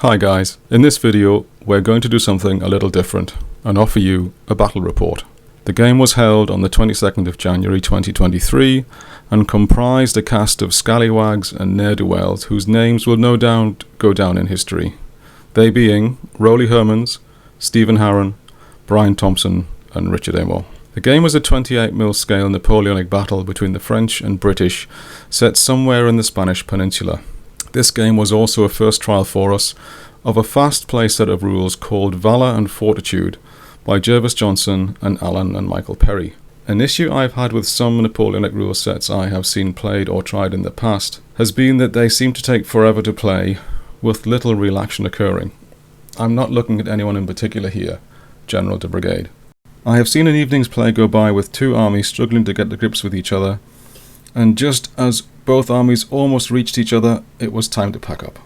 Hi guys, in this video we're going to do something a little different and offer you a battle report. The game was held on the 22nd of January 2023 and comprised a cast of scallywags and ne'er-do-wells whose names will no doubt go down in history. They being Rowley Hermans, Stephen Harron, Brian Thompson and Richard Amor. The game was a 28mm scale Napoleonic battle between the French and British set somewhere in the Spanish peninsula. This game was also a first trial for us of a fast play set of rules called Valour and Fortitude by Jervis Johnson and Alan and Michael Perry. An issue I've had with some Napoleonic rule sets I have seen played or tried in the past has been that they seem to take forever to play with little real action occurring. I'm not looking at anyone in particular here, general to brigade. I have seen an evening's play go by with two armies struggling to get to grips with each other, and just as both armies almost reached each other, it was time to pack up.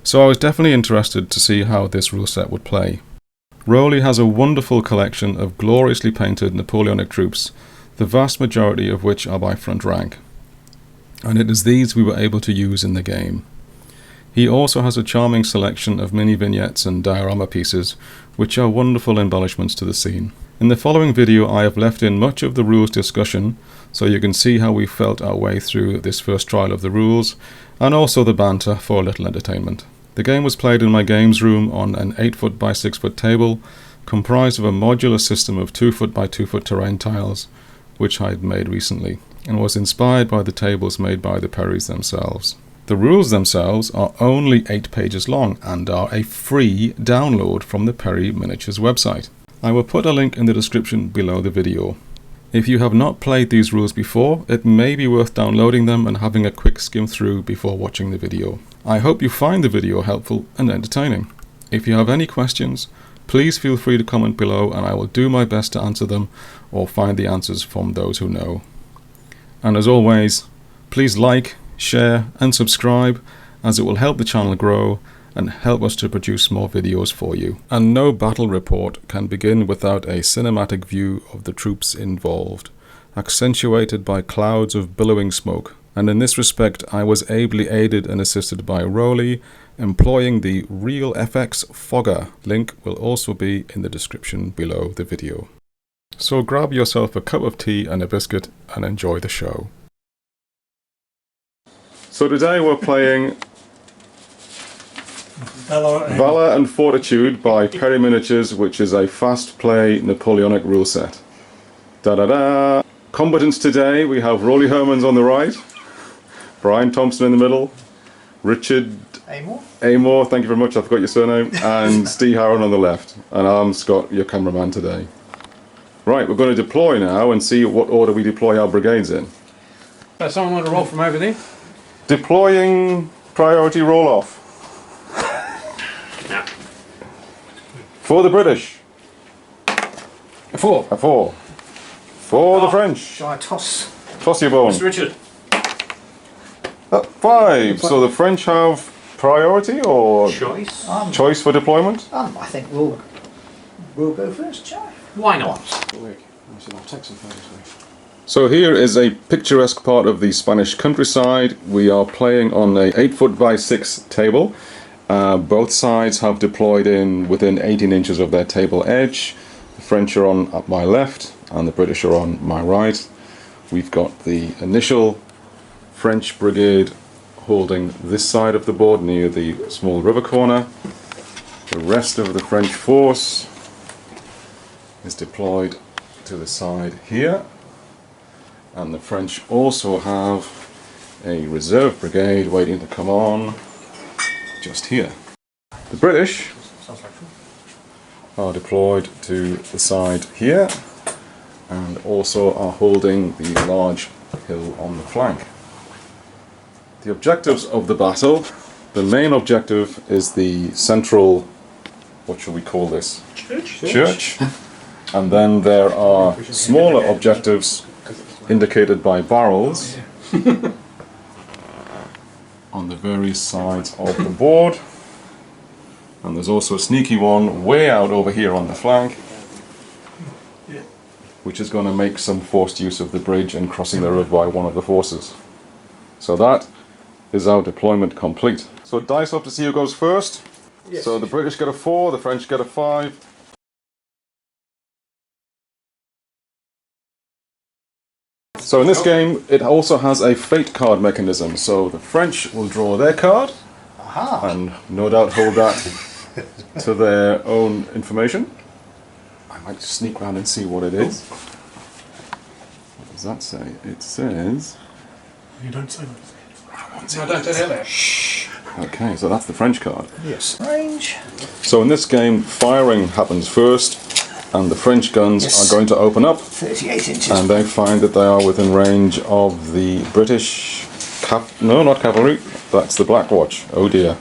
So I was definitely interested to see how this rule set would play. Rowley has a wonderful collection of gloriously painted Napoleonic troops, the vast majority of which are by front rank, and it is these we were able to use in the game. He also has a charming selection of mini vignettes and diorama pieces, which are wonderful embellishments to the scene. In the following video I have left in much of the rules discussion, so you can see how we felt our way through this first trial of the rules, and also the banter for a little entertainment. The game was played in my games room on an 8-foot by 6-foot table, comprised of a modular system of 2-foot by 2-foot terrain tiles, which I had made recently, and was inspired by the tables made by the Perrys themselves. The rules themselves are only 8 pages long and are a free download from the Perry Miniatures website. I will put a link in the description below the video. If you have not played these rules before, it may be worth downloading them and having a quick skim through before watching the video. I hope you find the video helpful and entertaining. If you have any questions, please feel free to comment below and I will do my best to answer them or find the answers from those who know. And as always, please like, share and subscribe, as it will help the channel grow and help us to produce more videos for you. And no battle report can begin without a cinematic view of the troops involved, accentuated by clouds of billowing smoke. And in this respect I was ably aided and assisted by Rowley, employing the Real FX Fogger. Link will also be in the description below the video. So grab yourself a cup of tea and a biscuit and enjoy the show. So today we're playing Valour and Fortitude by Perry Miniatures, which is a fast play Napoleonic rule set. Da-da-da! Combatants today, we have Rowley Hermans on the right, Brian Thompson in the middle, Richard Amor, thank you very much, I forgot your surname, and Steve Harron on the left. And I'm Scott, your cameraman today. Right, we're going to deploy now and see what order we deploy our brigades in. Someone want to roll from over there? Deploying priority roll-off. Yeah. For the British. A 4. A 4. For the French. Shall I toss? Toss your bone. Mr. Richard. 5. So the French have priority or Choice. choice for deployment? I think we'll go first, shall we? Why not? So here is a picturesque part of the Spanish countryside. We are playing on a 8-foot by 6 table. Both sides have deployed in within 18 inches of their table edge. The French are on at my left and the British are on my right. We've got the initial French brigade holding this side of the board near the small river corner. The rest of the French force is deployed to the side here. And the French also have a reserve brigade waiting to come on just here. The British are deployed to the side here and also are holding the large hill on the flank. The objectives of the battle, the main objective is the central, what shall we call this? Church. And then there are smaller objectives indicated by barrels on the various sides of the board, and there's also a sneaky one way out over here on the flank, which is going to make some forced use of the bridge and crossing the river by one of the forces. So that is our deployment complete. So dice up to see who goes first. Yes. So the British get a 4, the French get a 5. So in this game, it also has a fate card mechanism. So the French will draw their card, Aha. and no doubt hold that to their own information. I might just sneak round and see what it is. What does that say? It says... You don't say that. No, don't tell that. Okay, so that's the French card. Yes. Range. So in this game, firing happens first, and the French guns Yes. are going to open up, 38 inches. and they find that they are within range of the British no, not cavalry, that's the Black Watch. Oh dear.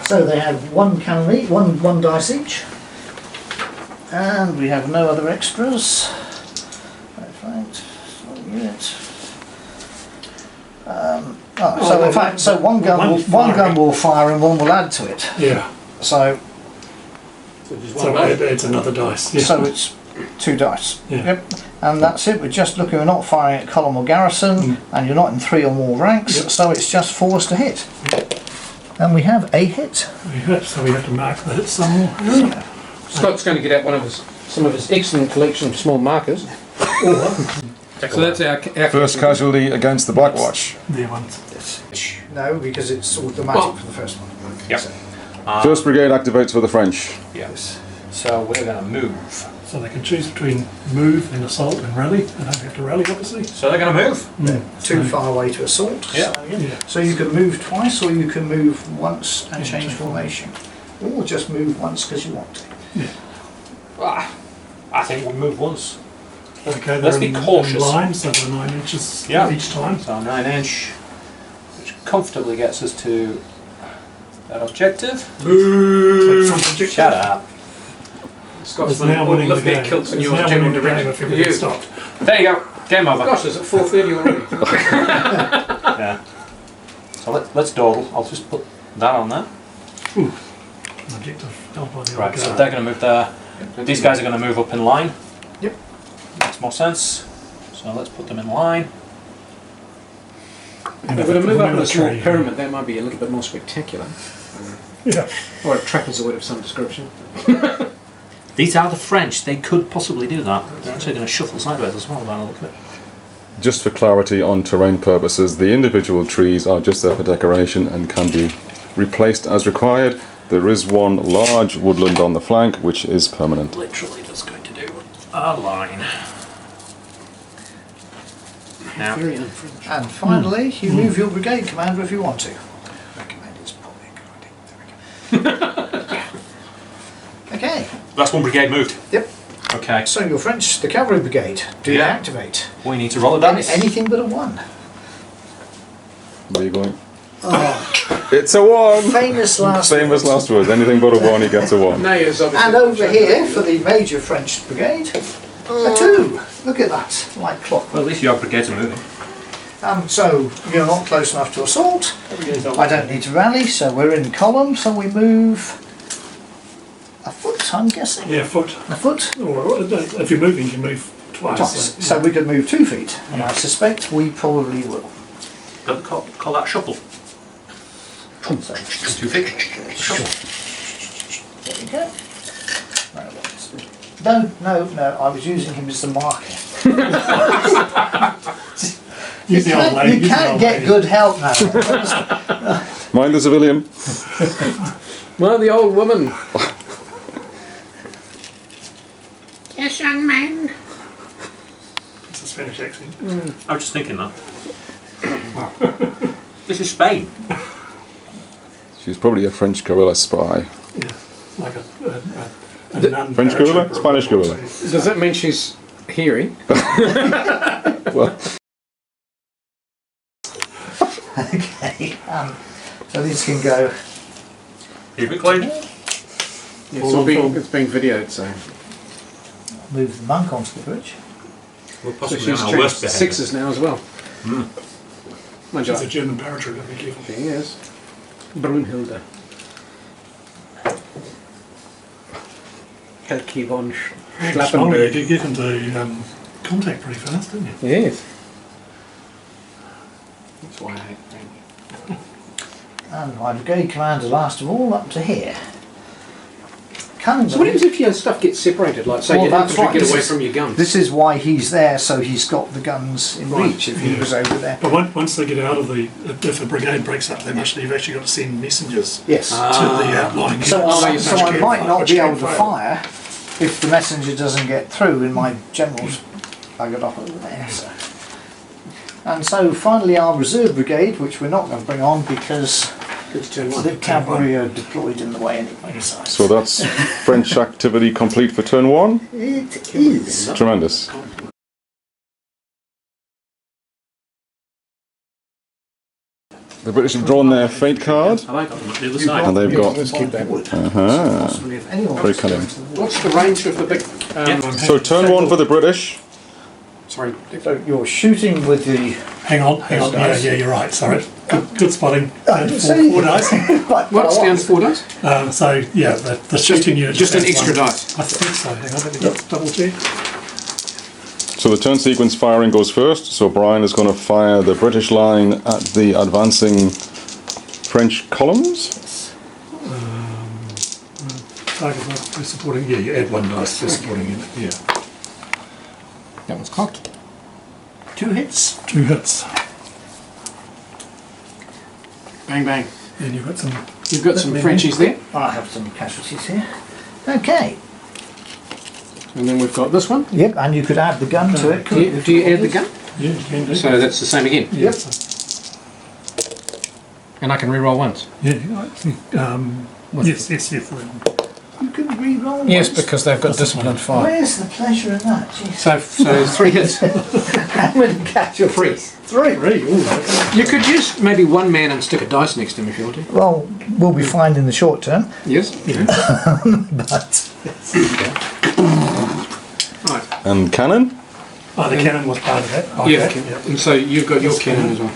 So they have one cavalry, one dice each. And we have no other extras. Right, unit. So in fact, so one gun will fire and one will add to it. Yeah. So So it's another dice. Yeah. so it's 2 dice. Yeah. Yep. And that's it. We're just looking. We're not firing at column or garrison, and you're not in 3 or more ranks. Yep. So it's just 4s to hit. And we have a hit. So we have to mark the hit somewhere. Scott's going to get out some of his excellent collection of small markers. So that's our First casualty against the Black Watch. There ones. No, because it's automatic Oh. for the first one. Yep. First brigade activates for the French. Yes. So we're going to move. So they can choose between move and assault and rally. They don't have to rally, obviously. So they're going to move. Too far away to assault. Yeah. So, Yeah. So you can move twice, or you can move once and change formation, or just move once because you want to. I think we'll move once. Okay, Let's they're be in cautious. line, so they're 9 inches Yeah. each time. So 9 inch, which comfortably gets us to that objective. Shut up. Scott's It's now winning the lift their game. kilts and It's yours now general winning the game direction. if we get stopped. There you go. Game over. Gosh, it's at 4:30 already. Yeah. So let's dawdle. I'll just put that on there. Objective held by the Right, old so guard. they're going to move there. These guys are going to move up in line. Yep. Makes more sense. So let's put them in line. And If if we move up in a remember small tree, pyramid, that might be a little bit more spectacular. Yeah. Or a trapezoid of some description. These are the French. They could possibly do that. They're actually going to shuffle sideways as well by the look of it. Just for clarity on terrain purposes, the individual trees are just there for decoration and can be replaced as required. There is one large woodland on the flank which is permanent. Literally just going to do a line. Now, Very un-French. And finally, you move your brigade commander if you want to. Recommend is probably a good idea. Okay. that's one brigade moved. Yep. Okay. So your French, the cavalry brigade, do Yeah. they activate? We need to roll a dice. Anything but a 1. Where are you going? Oh, It's a 1! famous last. Famous last words. Anything but a 1, he gets a 1. Nayers, obviously. And over here for the major French brigade, a 2. Look at that, like clockwork. Well, at least your brigades are moving. So you're not close enough to assault. I don't need to rally, so we're in column. So we move a foot, I'm guessing. Yeah, foot. A foot. Or if you're moving, you move twice. Twice. So we could move 2 feet, and I suspect we probably will. Don't call that shuffle. So, 2 feet. there we go. No, I was using him as the marker. Use the old lady. You can't get good help now. Mind the civilian. Well, the old woman. Yes, young man. It's a Spanish accent. I was just thinking that. This is Spain. She's probably a French guerrilla spy. Yeah, like a nun. French guerrilla? Spanish guerrilla? Does that mean she's hearing? Well, Okay. So these can go. Keep it clean. It's being videoed, so. Move the monk onto the bridge. We're So possibly she's on our trained worst behaviour. sixes now as well. Mind She's a you, German paratrooper, be careful. she is. Brunhilde. Helke von Strongly, you Schlappenberg. did get into contact pretty fast, didn't you? Yes. That's why I hate it. And my brigade commander last of all up to here. Cannons. So what happens if your stuff gets separated? Like, say, Well, your that's infantry right. get This away is- from your guns. This is why he's there, so he's got the guns in Right. reach if he was over there. But once they get out of the, if a brigade breaks up their mission, you've actually got to send messengers Yes. to the outlying So, units. I, you so touch I it. might not Which be can able to fail. fire if the messenger doesn't get through and my generals buggered off over there. So. And so finally our reserve brigade, which we're not going to bring on because It's turn the one. cavalry are deployed in the way anyway. So that's French activity complete for turn 1. It is. Tremendous. The British have drawn their fate card, I like them on the other side. and they've got. Let's keep that. Possibly if anyone Very wants to cunning. go into the What's the range of the big... So turn 1 for the British. Sorry. So you're shooting with the... Hang on. Yeah, you're right. Sorry. Good spotting. I didn't say Four anything. dice. What's down to 4 dice? So yeah, the shooting unit. Just an has extra one. dice. I think so. Hang on, let me just double check. So the turn sequence firing goes first. So Brian is going to fire the British line at the advancing French columns. Target mark for supporting. Yeah, you add 1 dice for supporting unit. Yeah, That one's cocked. 2 hits. 2 hits. Bang, bang. And you've got some. You've got some Frenchies there. I have some casualties here. Okay. And then we've got this one. Yep, and you could add the gun to it. Do you add the gun? Yeah, you can do. So that's the same again. Yeah. And I can re-roll once. Yeah. Yes. You can re-roll Yes, once. because they've got disciplined fire. Where's the pleasure in that? Jeez. So 3 hits. How many casualties? 3. You could use maybe 1 man and stick a dice next to him if you want to. Well, we'll be fine in the short term, Yes. but Right. And cannon. Oh, the cannon was part of that. Yeah. Okay. And so you've got your cannon as well.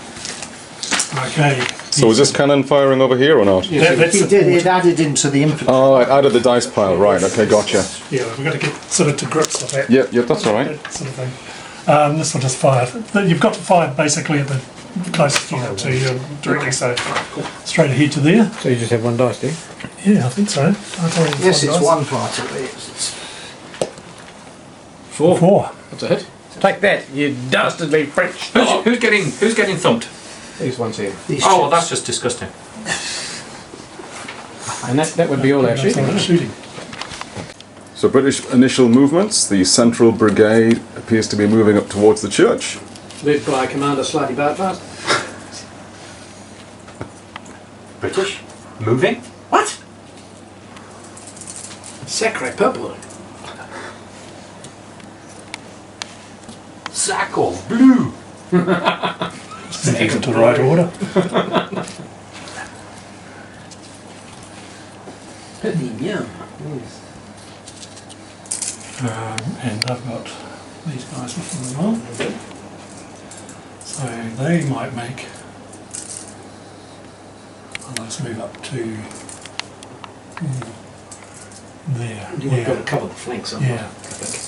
Okay. So is this cannon firing over here or not? Yes. That's he the did. forward. It added into the infantry. Oh, right, out of the dice pile. Right. Okay, gotcha. Yeah, we've got to get sort of to grips with that. Yep, that's all right. That sort of thing. This will just fire. You've got to fire basically at the closest unit to you directly, so straight ahead to there. So you just have 1 dice, do you? Yeah, I think so. Yes, it's 1 party. It's 4. 4. That's a hit. Take that, you dastardly French. Who's getting thumped? These ones here. these Oh, well, chips. that's just disgusting. And that would be all our shooting. Shooting. So British initial movements. The central brigade appears to be moving up towards the church. Led by Commander Slightly Bartfast. British? Moving? What? Sacre purple. Sacre blue. Get into the right order. And I've got these guys with them as well. So they might make. I'll just move up to there. You've got to cover the flanks, haven't you? Yeah. I think.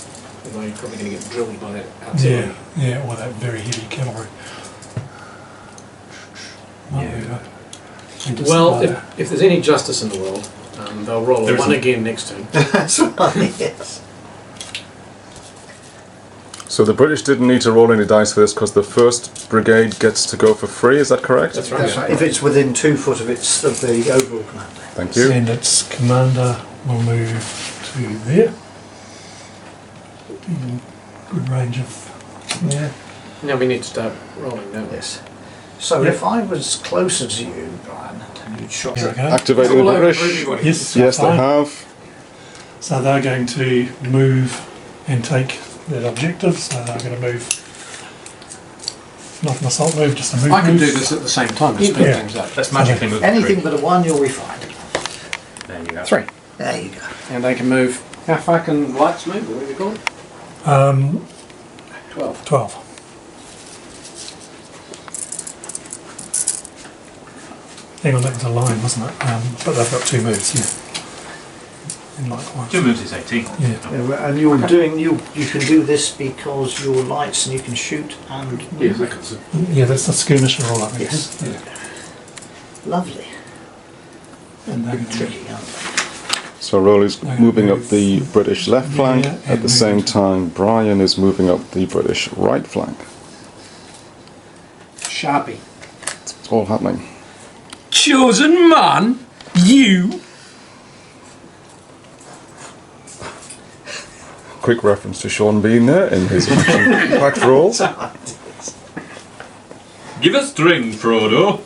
Although you're probably going to get drilled by that artillery. Yeah, or that very heavy cavalry. Might move up. And just Well, about if there's any justice in the world, they'll roll a There 1 isn't. again next turn. That's right, yes. So the British didn't need to roll any dice for this because the first brigade gets to go for free. Is that correct? That's right. That's right. If it's within 2 foot of its of the overall commander. Thank you. And its commander will move to there. In good range of. Yeah. Now we need to start rolling, don't we? Yes. So if I was closer to you, Brian, and you'd shot There we it. go. Activating All the over British. everybody. Yes, Yes, they fine. have. So they're going to move and take that objective. So they're going to move. Not an assault move, just a move. I can do move. this at the same time to split Yeah. things up. Let's magically move. Anything but a 1, you'll be fine. There you go. 3. There you go. And they can move. How far can lights move, or whatever you call it? 12. 12. Hang on, that was a line, wasn't it? But they've got 2 moves, yeah. in likewise. 2 moves is 18. Yeah. Yeah, and you're doing you can do this because you're lights and you can shoot and Yes, that's Yeah, that's the skirmisher roll up. Yes. Yeah. lovely. And Bit then tricky, aren't they? So Rowley's moving up the British left flank. Yeah, At the same time, Brian is moving up the British right flank. Sharpie. It's all happening. Chosen man, you. Quick reference to Sean Bean there in his packed roll. Give a string, Frodo.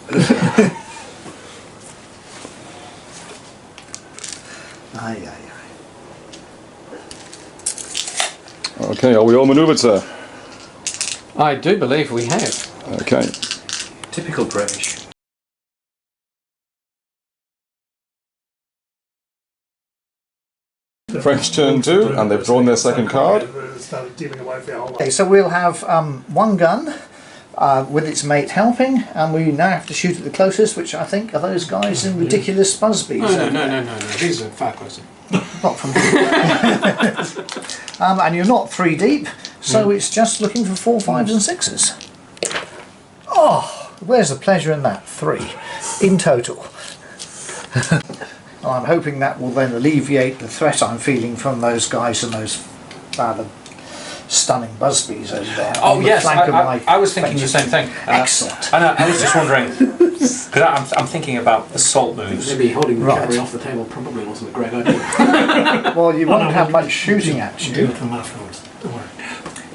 Aye, aye, aye. Okay, are we all manoeuvred, sir? I do believe we have. Okay. Typical British. French turn two, and they've drawn their second card. Started dealing away with the whole Okay, so we'll have one gun with its mate helping, and we now have to shoot at the closest, which I think are those guys in ridiculous Busbies. No. These are far closer. Not from and you're not 3 deep, so it's just looking for 4, 5s and 6s. Oh, where's the pleasure in that? 3 in total. I'm hoping that will then alleviate the threat I'm feeling from those guys and those rather stunning Busbies over there. Oh on the yes, flank of my I was thinking the French. same thing. Excellent. I was just wondering, because I'm thinking about assault moves. Maybe holding the Right. cavalry off the table probably wasn't a great idea. Well, you won't no, have we'll- much shooting at Deal you with them afterwards. Don't worry.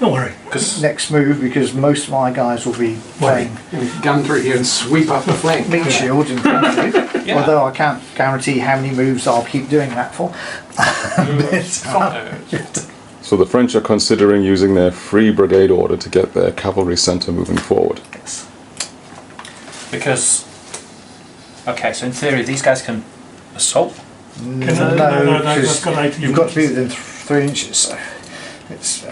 Don't worry. next move because most of my guys will be playing Gun through here and sweep up the flank. meat shield in front of you. Yeah. Although I can't guarantee how many moves I'll keep doing that for. So the French are considering using their free brigade order to get their cavalry centre moving forward. Yes. Because, okay, so in theory these guys can assault. No, no, because they've got 18 you've got to be inches. within 3 inches. So it's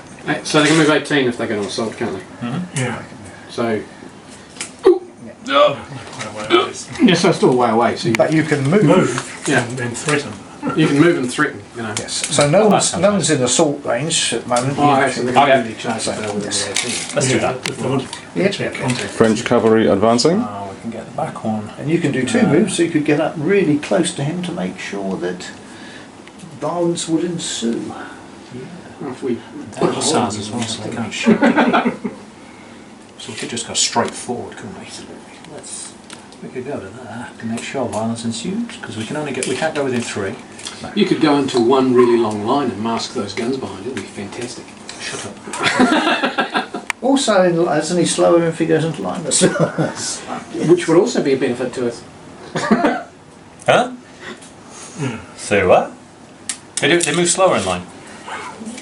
So they can move 18 if they get on assault, can't they? Yeah. So Quite a way away. yeah, so still a way away. So but you can move. Move Yeah. and then threaten. you can move and threaten. You know. Yes. So no that one's sounds no one's in assault range at the moment. Oh, actually, they Okay. can really charge So, if they're within yes. the 18. Let's do Yeah, that. if they want Yeah, to check okay. onto. French cavalry advancing. Oh, we can get the back one. And you can do 2 moves, so you could get up really close to him to make sure that violence would ensue. Well, if we They're hussars as well, so they can't shoot. So we could just go straight forward, couldn't we? We could go to that to make sure violence ensues, because we can't go within 3. You could go into one really long line and mask those guns behind it. It'd be fantastic. Shut up. Also, as any slower if he goes into line. Which would also be a benefit to us. Huh? So what? They move slower in line.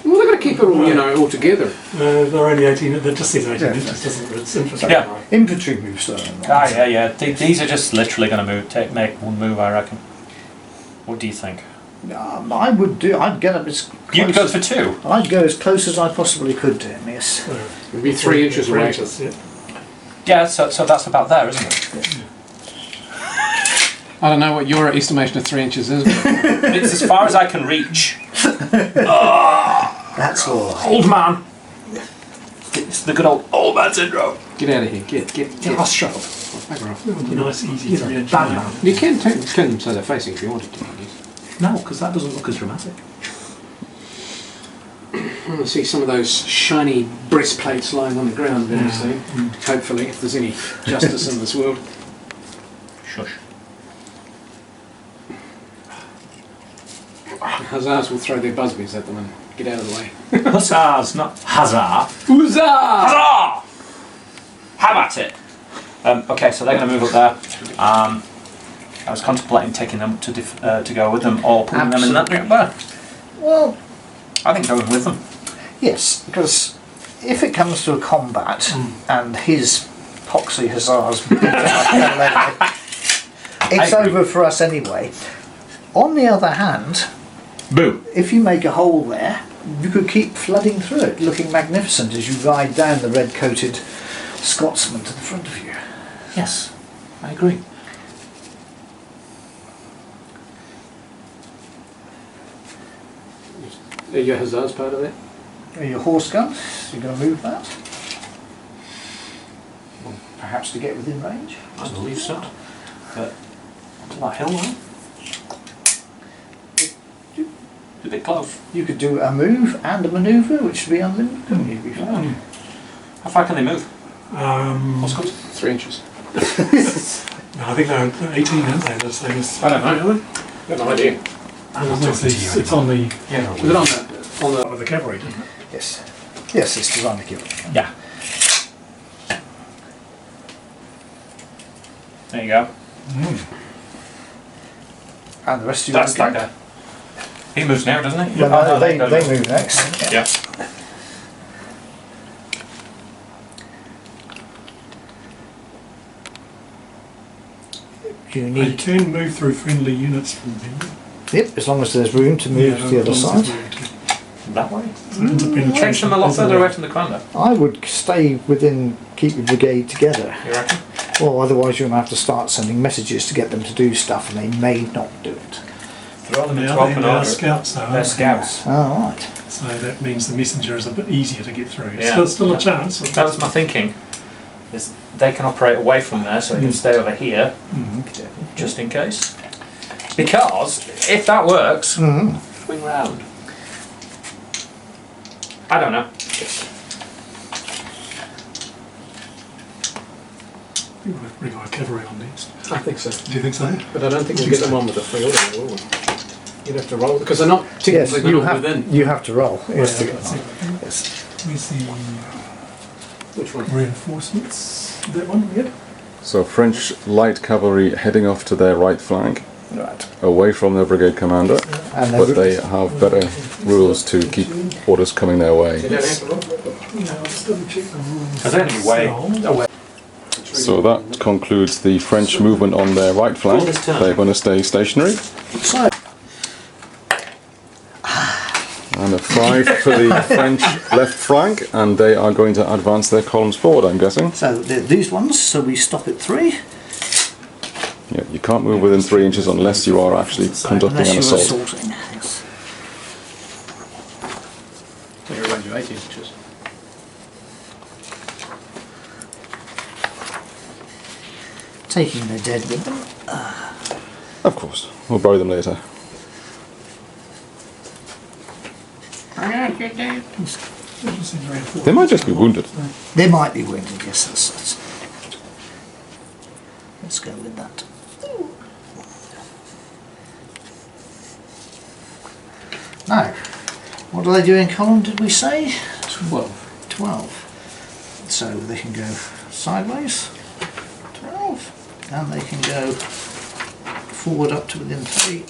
Well, they've got to keep it all together. They're only 18, they're just these 18 Yeah. inches, doesn't it? It's interesting. Yeah. Infantry moves slower. Ah, yeah. These are just literally going to make one move, I reckon. What do you think? I would do. I'd get up as close. You'd go for 2. I'd go as close as I possibly could to him. Yes. It'd be 3 inches away. Yeah. Yeah, so that's about there, isn't it? I don't know what your estimation of 3 inches is. But It's as far as I can reach. That's all. Old man. It's the good old man syndrome. get out of here. Get off. Shut up. Bugger off. It would be nice, easy to Bad engineer. man. You can turn them so they're facing if you wanted to. I guess. No, because that doesn't look as dramatic. I want to see some of those shiny breastplates lying on the ground very soon. Hopefully, if there's any justice in this world. Shush. Hussars will throw their busbies at them and get out of the way. Hussars, not Hazard. Huzzah! Huzzah! How about it? Okay, so they're going to move up there. I was contemplating taking them to go with them or putting them in that route there. Well, I think going with them. yes, because if it comes to a combat and his poxy hussars beat up, it's over for us anyway. On the other hand, Boo. if you make a hole there, you could keep flooding through it, looking magnificent as you ride down the red-coated Scotsman to the front of you. Yes, I agree. Are your hussars part of that? Your horse gun, you're going to move that. Well, perhaps to get within range. I believe so. But onto that hill now. It's a bit close. You could do a move and a manoeuvre, which would be unlimited, couldn't you? Be fine. How far can they move? What's What's good? 3 inches. No, I think they're 18, aren't they? The same as. I don't know. Got no idea. It's on the Yeah. Was it on the of the cavalry, didn't it? Yes. Yes, it's designed to kill. Yeah. There you go. And the rest of you That's that guy. He moves now, doesn't he? Well, Oh, no, they goes- move next. Yeah. You They need, can move through friendly units from here. yep, as long as there's room to move to the other side. That way. Ends up being a Takes them a lot further away from the commander. I would stay within, keep your brigade together. You reckon? Well, otherwise you're going to have to start sending messages to get them to do stuff, and they may not do it. They're all in the They 12 and are order. scouts, though. They're aren't they? scouts. Oh, right. So that means the messenger is a bit easier to get through. Yeah. So there's still a chance. That was my thinking. Is they can operate away from there, so they can stay over here, just in case. Because if that works, swing round. I don't know. We'll bring our cavalry on next. I think so. Do you think so? But I don't think we'll get them on with the free order, will we? You'd have to roll, because they're not Yes, technically you not have, within. you have to roll. Yes. Let's see. Yes. Where's the Which one? reinforcements? That one, yeah. So French light cavalry heading off to their right flank, Right. away from their brigade commander, And but they have better rules to keep orders coming their way. You don't have to roll? Yeah, I'll just double check the rules. Is there any way? themselves. So that concludes the French movement on their right flank. They're going to stay stationary. So, And a 5 for the French left flank, and they are going to advance their columns forward, I'm guessing. so these ones, so we stop at 3, Yeah, you can't move within 3 inches unless you are actually conducting unless an you're assault. assaulting. Yes. Take a range of 80 inches. Taking the dead with them. Of course, we'll bury them later. I got you, Dad. Doesn't seem very important. They might just be wounded. They might be wounded, yes, that's. Let's go with that. Now, what do they do in column, did we say? 12. 12. So they can go sideways, 12, and they can go forward up to within 3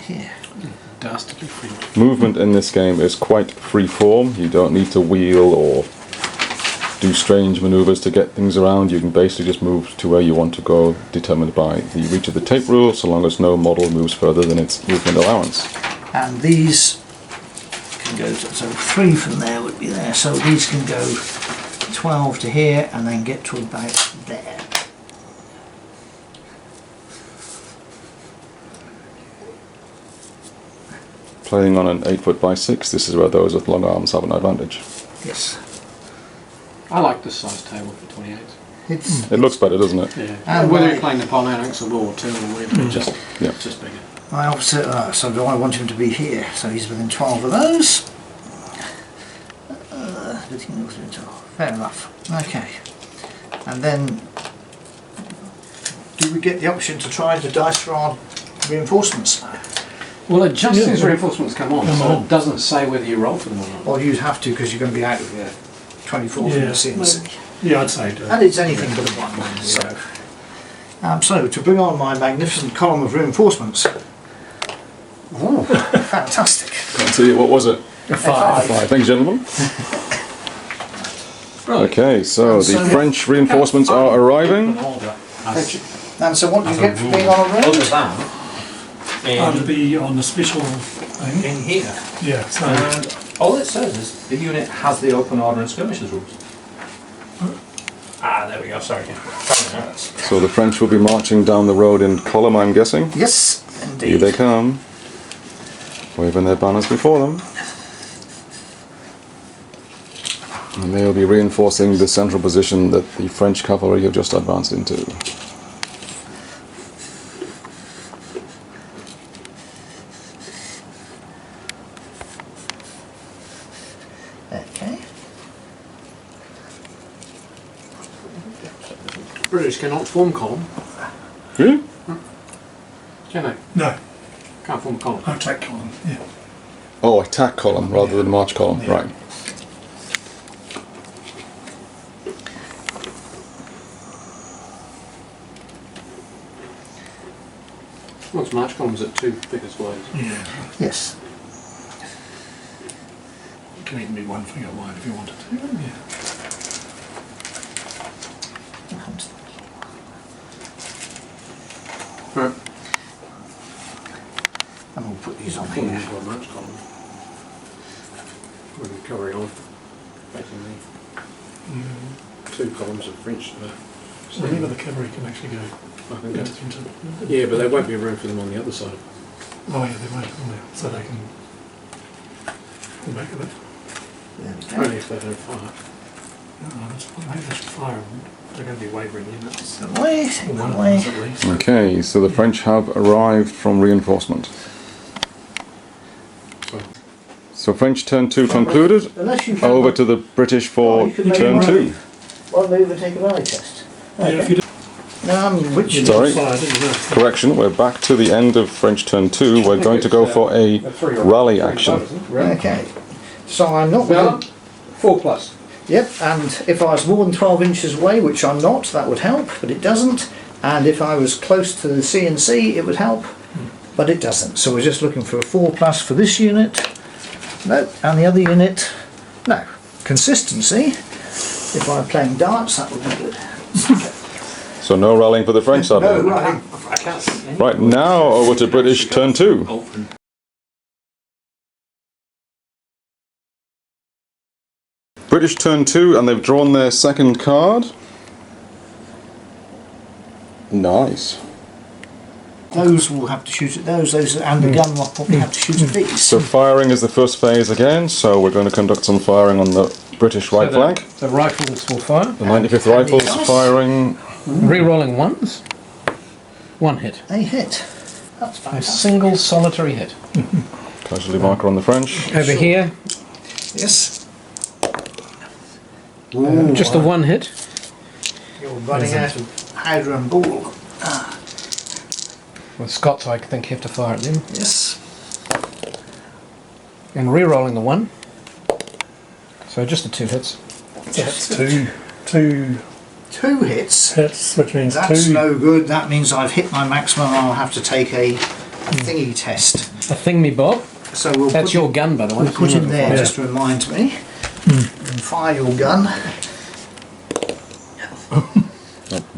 here. Dastardly French. Movement in this game is quite free form. You don't need to wheel or do strange maneuvers to get things around. You can basically just move to where you want to go, determined by the reach of the tape rule, so long as no model moves further than its movement allowance. And these can go to, so 3 from there would be there, so these can go 12 to here and then get to about there. Playing on an 8'x6", this is where those with long arms have an advantage. Yes. I like this size table for 28. It's, It looks better, doesn't it? Yeah. And Whether my- you're playing Napoleonic or War 2 or whatever, just Yeah. bigger. my opposite, so do I want him to be here? So he's within 12 of those. Fair enough. Okay. And then, do we get the option to try the dice roll reinforcements? Well, it just Yeah. says reinforcements come on, Come so on. it doesn't say whether you roll for them or not. Well, you'd have to because you're going to be out of here 24 from Yeah. the CNC. Yeah, I'd say do And it. it's anything but a 1. So to bring on my magnificent column of reinforcements. Oh, fantastic. Let's see, what was it? A 5. Thank you, gentlemen. Okay, so And so- the French reinforcements are arriving. And so what do you get for being on a Other road? than I'd be on the special thing. in here. Yeah, so And all it says is the unit has the open order and skirmishes rules. Ah, there we go, sorry. So the French will be marching down the road in column, I'm guessing. Yes, Here indeed. they come, waving their banners before them. And they'll be reinforcing the central position that the French cavalry have just advanced into. Okay. British cannot form column, Really? can they? No, Can't form column. I'll take column. Yeah. Oh, attack column rather than march column, Yeah. right. Once march columns at 2 figures wide. Yeah. Yes. It can even be 1 figure wide if you wanted to. Yeah. Right. And we'll put these on Column here. into a march column. We can carry on, basically. 2 columns of French. So remember the cavalry can actually go I think that's- into. yeah, but there won't be room for them on the other side. Oh yeah, they won't, will they? So they can pull back a bit. There we Only go. if they don't fire. Oh, that's fine. Maybe they should fire them. They're going to be wavering units. Away, Or one of away. them at least. Okay, so the French have arrived from reinforcement. So, So French turn 2 concluded. Unless you Over to the British for you could make turn it 2. right. Well, move and take a rally test. Yeah, if you do Which Sorry. fire, didn't you know? Correction, we're back to the end of French turn 2. We're going to go for a rally action. Okay. So I'm not Valour, going to... 4 plus. Yep, and if I was more than 12 inches away, which I'm not, that would help, but it doesn't. And if I was close to the CNC, it would help, but it doesn't. So we're just looking for a 4 plus for this unit. No, and the other unit, no. Consistency. If I'm playing darts, that would be good. So no rallying for the French side. No, then. right. I can't see any. Right, now over to British turn 2. Open. British turn 2, and they've drawn their second card. Nice. Those will have to shoot at those, and the gun will probably have to shoot at these. So firing is the first phase again, so we're going to conduct some firing on the British right flank. The rifles will fire. The 95th Rifles firing. Re-rolling ones. 1 hit. A hit. That's A fantastic. single solitary hit. Casualty marker on the French. Over here, Yes. just a 1 hit. You're running out of powder and ball. With Scots, I think have to fire at them. Yes. And re-rolling the 1. So just the 2 hits. So that's two 2 hits. hits, which means That's 2. no good. That means I've hit my maximum. I'll have to take a thingy test. A thingy bob. So we'll That's put your gun, by the way. We'll put him there Yeah. just to remind me. And fire your gun.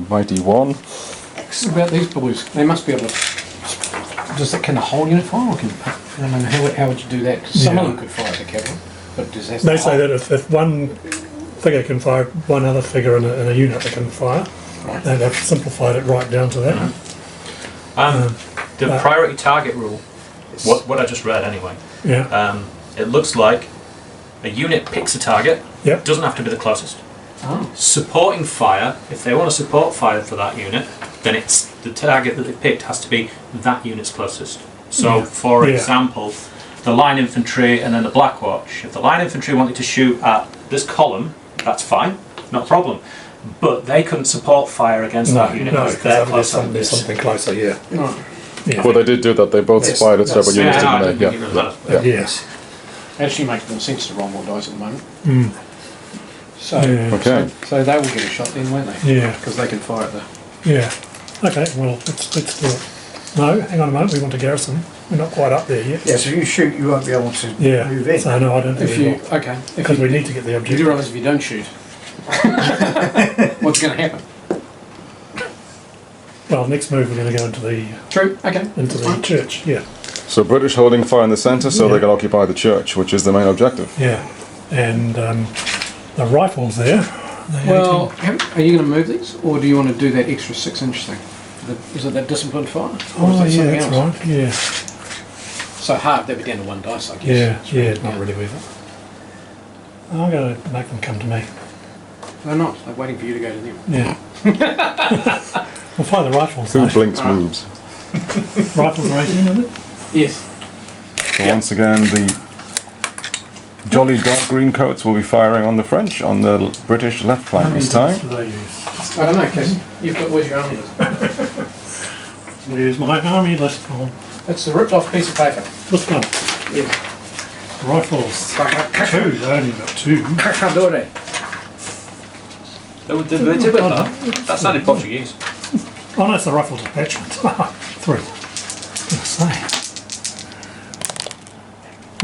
Mighty 1. Excellent. What about these boys? They must be able to... Can the whole unit fire, or can... I don't know, how would you do that? 'Cause some of Yeah. them could fire at the cavalry, but does that... They say that if one figure can fire one other figure in a unit that can fire, and they've simplified it right down to that. The priority target rule, what I just read anyway, Yeah. it looks like a unit picks a target, Yep. doesn't have to be the closest. Oh. Supporting fire, if they want to support fire for that unit, then it's the target that they picked has to be that unit's closest. So, for Yeah. example, the line infantry and then the Black Watch. If the line infantry wanted to shoot at this column, that's fine, not a problem. But they couldn't support fire against No, that unit no, because because they're that close would on be this. something closer, yeah. Right. Yeah. Well, they did do that. They both Yes, fired at several that's- units, Yeah, I didn't didn't they? think it was that. Yeah. Yes. Actually makes more sense to roll more dice at the moment. Mm. So, Yeah. Okay. so they will get a shot then, won't they? Yeah. Because they can fire at the... Yeah. Okay, well, let's do it. No, hang on a moment, we want to garrison. We're not quite up there yet. Yes, if you shoot, you won't be able to Yeah. move in. So no, I don't think If we you... will. Okay. If Because you, we need to get the you objective. do realise if you don't shoot, what's going to happen? Well, next move we're going to go True. Okay. into the church. Yeah. So British holding fire in the centre so Yeah. they can occupy the church, which is the main objective. Yeah. And the rifles there. the Well, are you going to move these, or do you want to do that extra 6-inch thing? Is it that disciplined fire? Or is 18. Oh that yeah, something that's else? right. Yeah. So half, that'd be down to 1 dice, I guess. Yeah. Yeah. Not Yeah. really worth I'm going to make them come to me. They're not. They're waiting for you to go to them. Yeah. We'll find the rifles. Who though. blinks moves? Rifles are 18, isn't it? Yes. So once again, the jolly dark green coats will be firing on the French on the British left flank this time. Do they use? I don't know, Casey. You've got, where's your army list? Where's my army list from? It's the ripped off piece of paper. This one. Yes. Rifles. Two. I only got two. Cacadore. That sounded Portuguese. Oh no, it's the rifle detachment. Three. Say.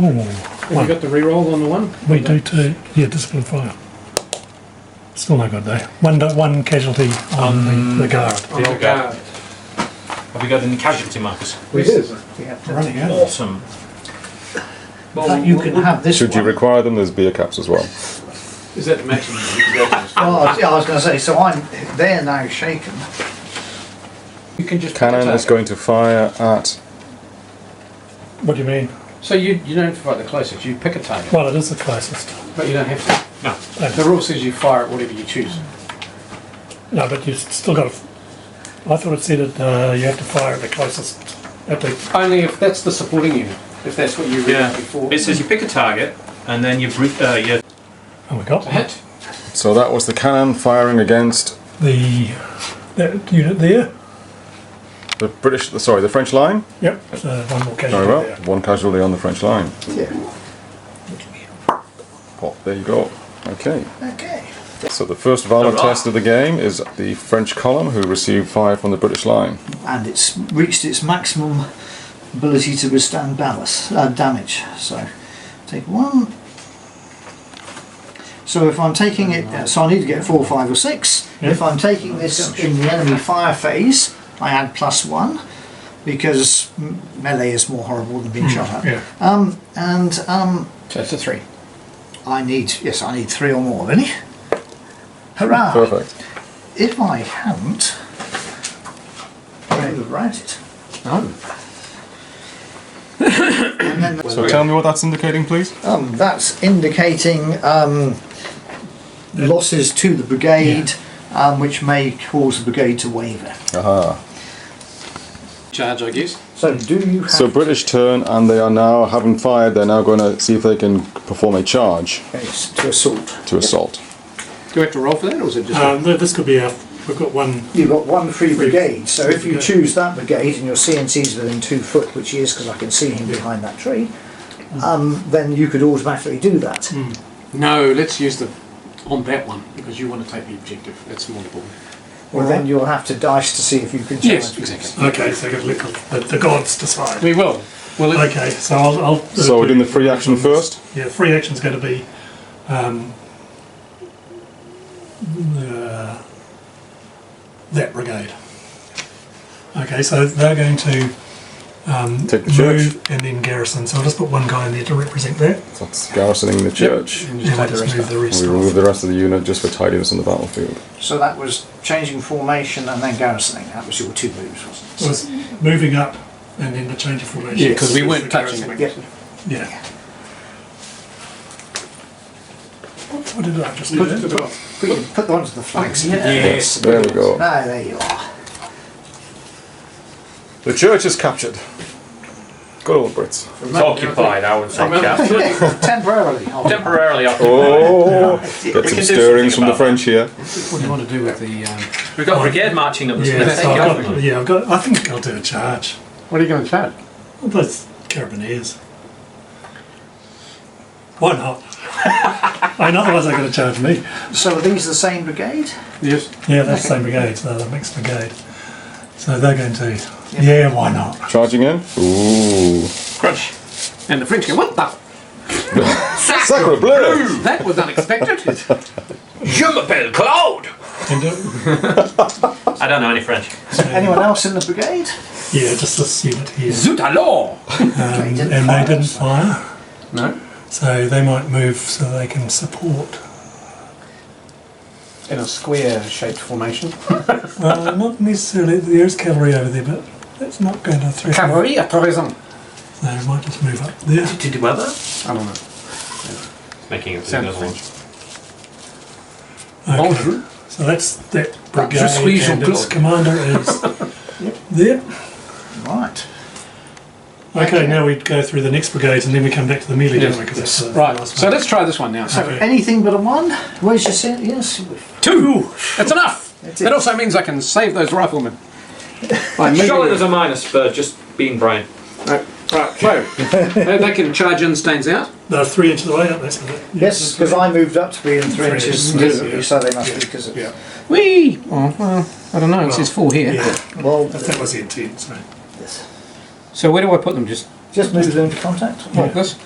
Oh, Have you got the re-roll on the one? we do too. Yeah, discipline fire. Still no good though. One casualty on the guard. On the guard. Have you got any casualty markers? We do. We have to. Running out. Awesome. But you can have this Should you one. require them, there's beer caps as well. Is that the maximum? I was going to say, so they're now shaken. You can just Cannon is going to fire at... What do you mean? So you don't fight the closest, you pick a target, Well, it is the closest. but you don't have to. No. The rule says you fire at whatever you choose. No, but you've still got to. I thought it said that you have to fire at the closest. At the. Only if that's the supporting unit, if that's what you read out before. It says you pick a target and then you Oh, we got a hit. So that was the cannon firing against that unit there. the the French line. Yep. So one more Very casualty well, there. one casualty on the French line. Yeah. Pop, there you go. Okay. Okay. So the first Valour Hurrah. test of the game is the French column who received fire from the British line. And it's reached its maximum ability to withstand damage. So take one. So if I'm taking it, so I need to get 4, 5 or 6. Yeah. If I'm taking this in the enemy fire phase, I add +1 because melee is more horrible than being shot at. Yeah. So it's a 3. I need 3 or more, really. Hurrah! Perfect. If I hadn't, I would have routed. Oh. And then So tell me what that's indicating, please. that's indicating losses to the brigade, which may cause the brigade to waver. Aha. Charge, I guess. So do you have So British turn, and they are now, having fired, they're now going to see if they can perform a charge to assault? to assault. Do we have to roll for that, or is it just... No, this could be our. We've got one. You've got one free brigade, so if you choose that brigade and your CNC's within 2 foot, which he is because I can see him behind that tree, then you could automatically do that. No, let's use the... on that one, because you want to take the objective. That's more important. Well, then you'll have to dice to see if you can challenge. Yes, exactly. Okay, so we've got let the gods decide. We will. Well, Okay, so I'll So we're doing the free action first. Yeah, free action's going to be that brigade. Okay, so they're going to Take the church. move and then garrison. So I'll just put one guy in there to represent that. So that's garrisoning the church. and And just I'll take the just rest move up. the rest We off. remove the rest of the unit just for tidiness on the battlefield. So that was changing formation and then garrisoning. That was your 2 moves, wasn't So it's moving up and then the change of formation. Yeah, because we Is weren't the touching garrisoning. it. Yeah. Yeah. What did I just Put do? it to the top. Put the one to the flanks. Yes. There we go. Ah, there you are. The church is captured. Good old Brits. It's occupied, I would say. Cap. Temporarily. Temporarily occupied. Oh, We get can some do stirrings something from the about French here. What do you want to do with the... We've got a brigade marching up the Yeah, street. so I've got. I think I'll do a charge. what are you going to charge? Well, those carabiniers. Why not? I mean, otherwise they're going to charge me. So are these the same brigade? Yes. Yeah, that's the same brigade, so they're a mixed brigade. So they're going to. Yeah, why not? Charging in. Ooh. Crunch. And the French go, what the... Sacre bleu! That was unexpected. Je m'appelle Claude! I don't know any French. Anyone else in the brigade? Yeah, just this unit here. Zut alors! They didn't And fire. they didn't fire, No. so they might move so they can support. In a square-shaped formation. Well, not necessarily. There is cavalry over there, but that's not going to threaten. Cavalry à présent. They might just move up there. Did you weather? I don't know. Making it Sound the other one. Okay. So that's that brigade, Je suis and its Jean-Claude. commander is there. Right. Okay, now we go through the next brigades and then we come back to the melee, don't we? 'Cause that's the Right, last so one. let's try this one now. So Okay. anything but a 1? Where's your set? Yes. 2! That's enough! That's That it. also means I can save those riflemen. By moving Surely there's them. a minus for just being brain. Right, so they can charge in, stains out. They're 3 inches away, aren't they? So that- Yes, because I moved up to be in 3 inches, inches, yeah. so they must be because of... Yeah. Whee! Oh, well, I don't know, it says 4 here. Yeah, Well, that was the intent. So. yes. So where do I put them? Just Just move them into contact. like this?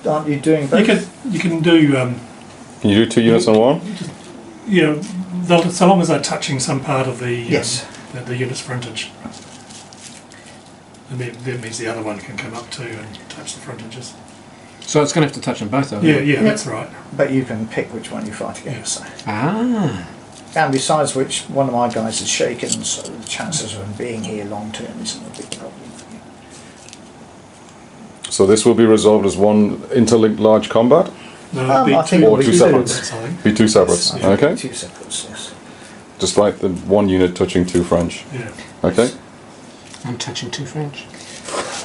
Aren't you doing both? You can do Can you do 2 units on one? so long as they're touching some part of the Yes. the unit's frontage. And that means the other one can come up too and touch the frontages. So it's going to have to touch them both, though. Yeah, that's right. But you can pick which one you fight against. So. Ah. And besides which, one of my guys is shaken, so the chances of him being here long term isn't a big problem for you. So this will be resolved as one interlinked large combat? No, I think Or it'll be two two. separates? Be two separates, I think okay? 2 separates, yes. Despite the one unit touching 2 French, Yeah. okay? I'm touching 2 French.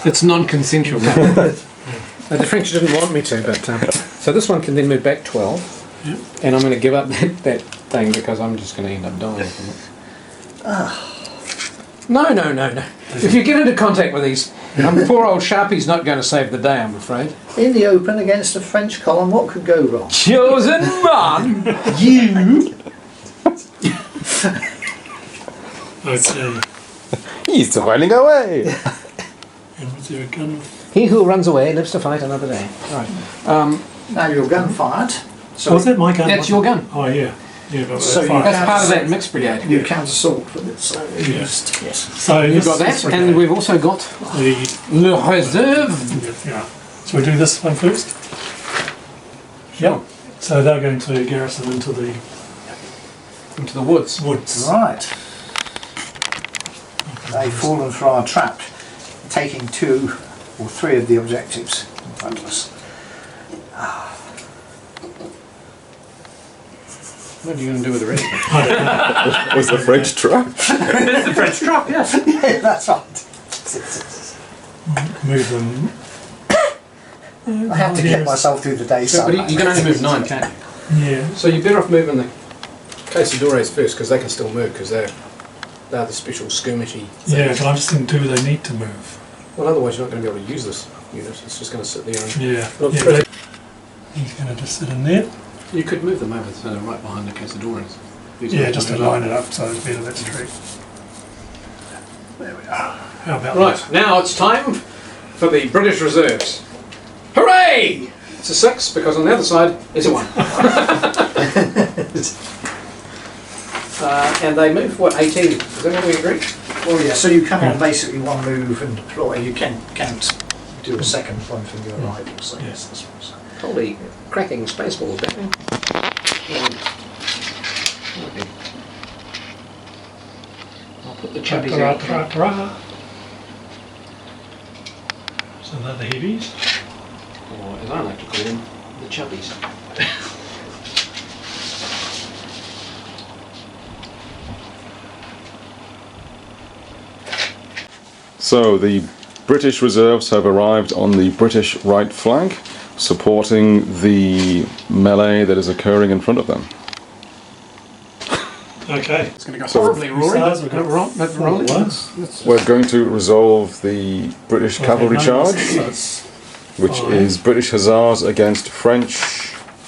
It's non-consensual. The French didn't want me to, but... so this one can then move back 12. Yep. And I'm going to give up that thing because I'm just going to end up dying from it. No. If you get into contact with these, poor old Sharpie's not going to save the day, I'm afraid. In the open against a French column, what could go wrong? Chosen one! You! Okay. He's running away! And was there a gun? He who runs away lives to fight another day. Right. Now your gun fired. So was that my gun? That's your gun. Oh yeah. Yeah, but So you fine. That's part of that mixed brigade. You can't assault with it, so Yeah. just, yes. So You've got this that, and brigade, we've also got the Le Réserve. yeah. So we do this one first. Yep. So they're going to garrison into the Into the woods. woods. Right. They've fallen for our trap, taking 2 or 3 of the objectives in front of us. What are you going to do with the rest? Was the French trap? It's the French trap, yes. Yeah, that's right. Move them. I have to get myself through the day, So, so but you can only move 9, can't you? Yeah. So you're better off moving the Casadores first, because they can still move, because they're the special skirmishy things. Yeah, but I'm just thinking, do they need to move? Well, otherwise you're not going to be able to use this unit. It's just going to sit there and... Yeah. Look, Yeah. He's going to just sit in there. You could move them over so they're right behind the Casadores. Yeah, just to line it up so it's better, that's true. There we are. How about Right, now it's time for the British Reserves. Hooray! It's a 6, because on the other side it's a 1. And they move, what, 18? Is that what we agreed? oh yeah, so you come on basically one move and deploy. You can't do a second one from your arrival. So yes, this one's. Holy cracking spaceballs back there. I'll put the chubbies out. So they're the heavies. Or as I like to call them, the chubbies. So the British reserves have arrived on the British right flank, supporting the melee that is occurring in front of them. Okay. It's going to go So- horribly, Rory. Besides, we've got Rolling. We're going to resolve the British cavalry charge, which is British Hussars against French,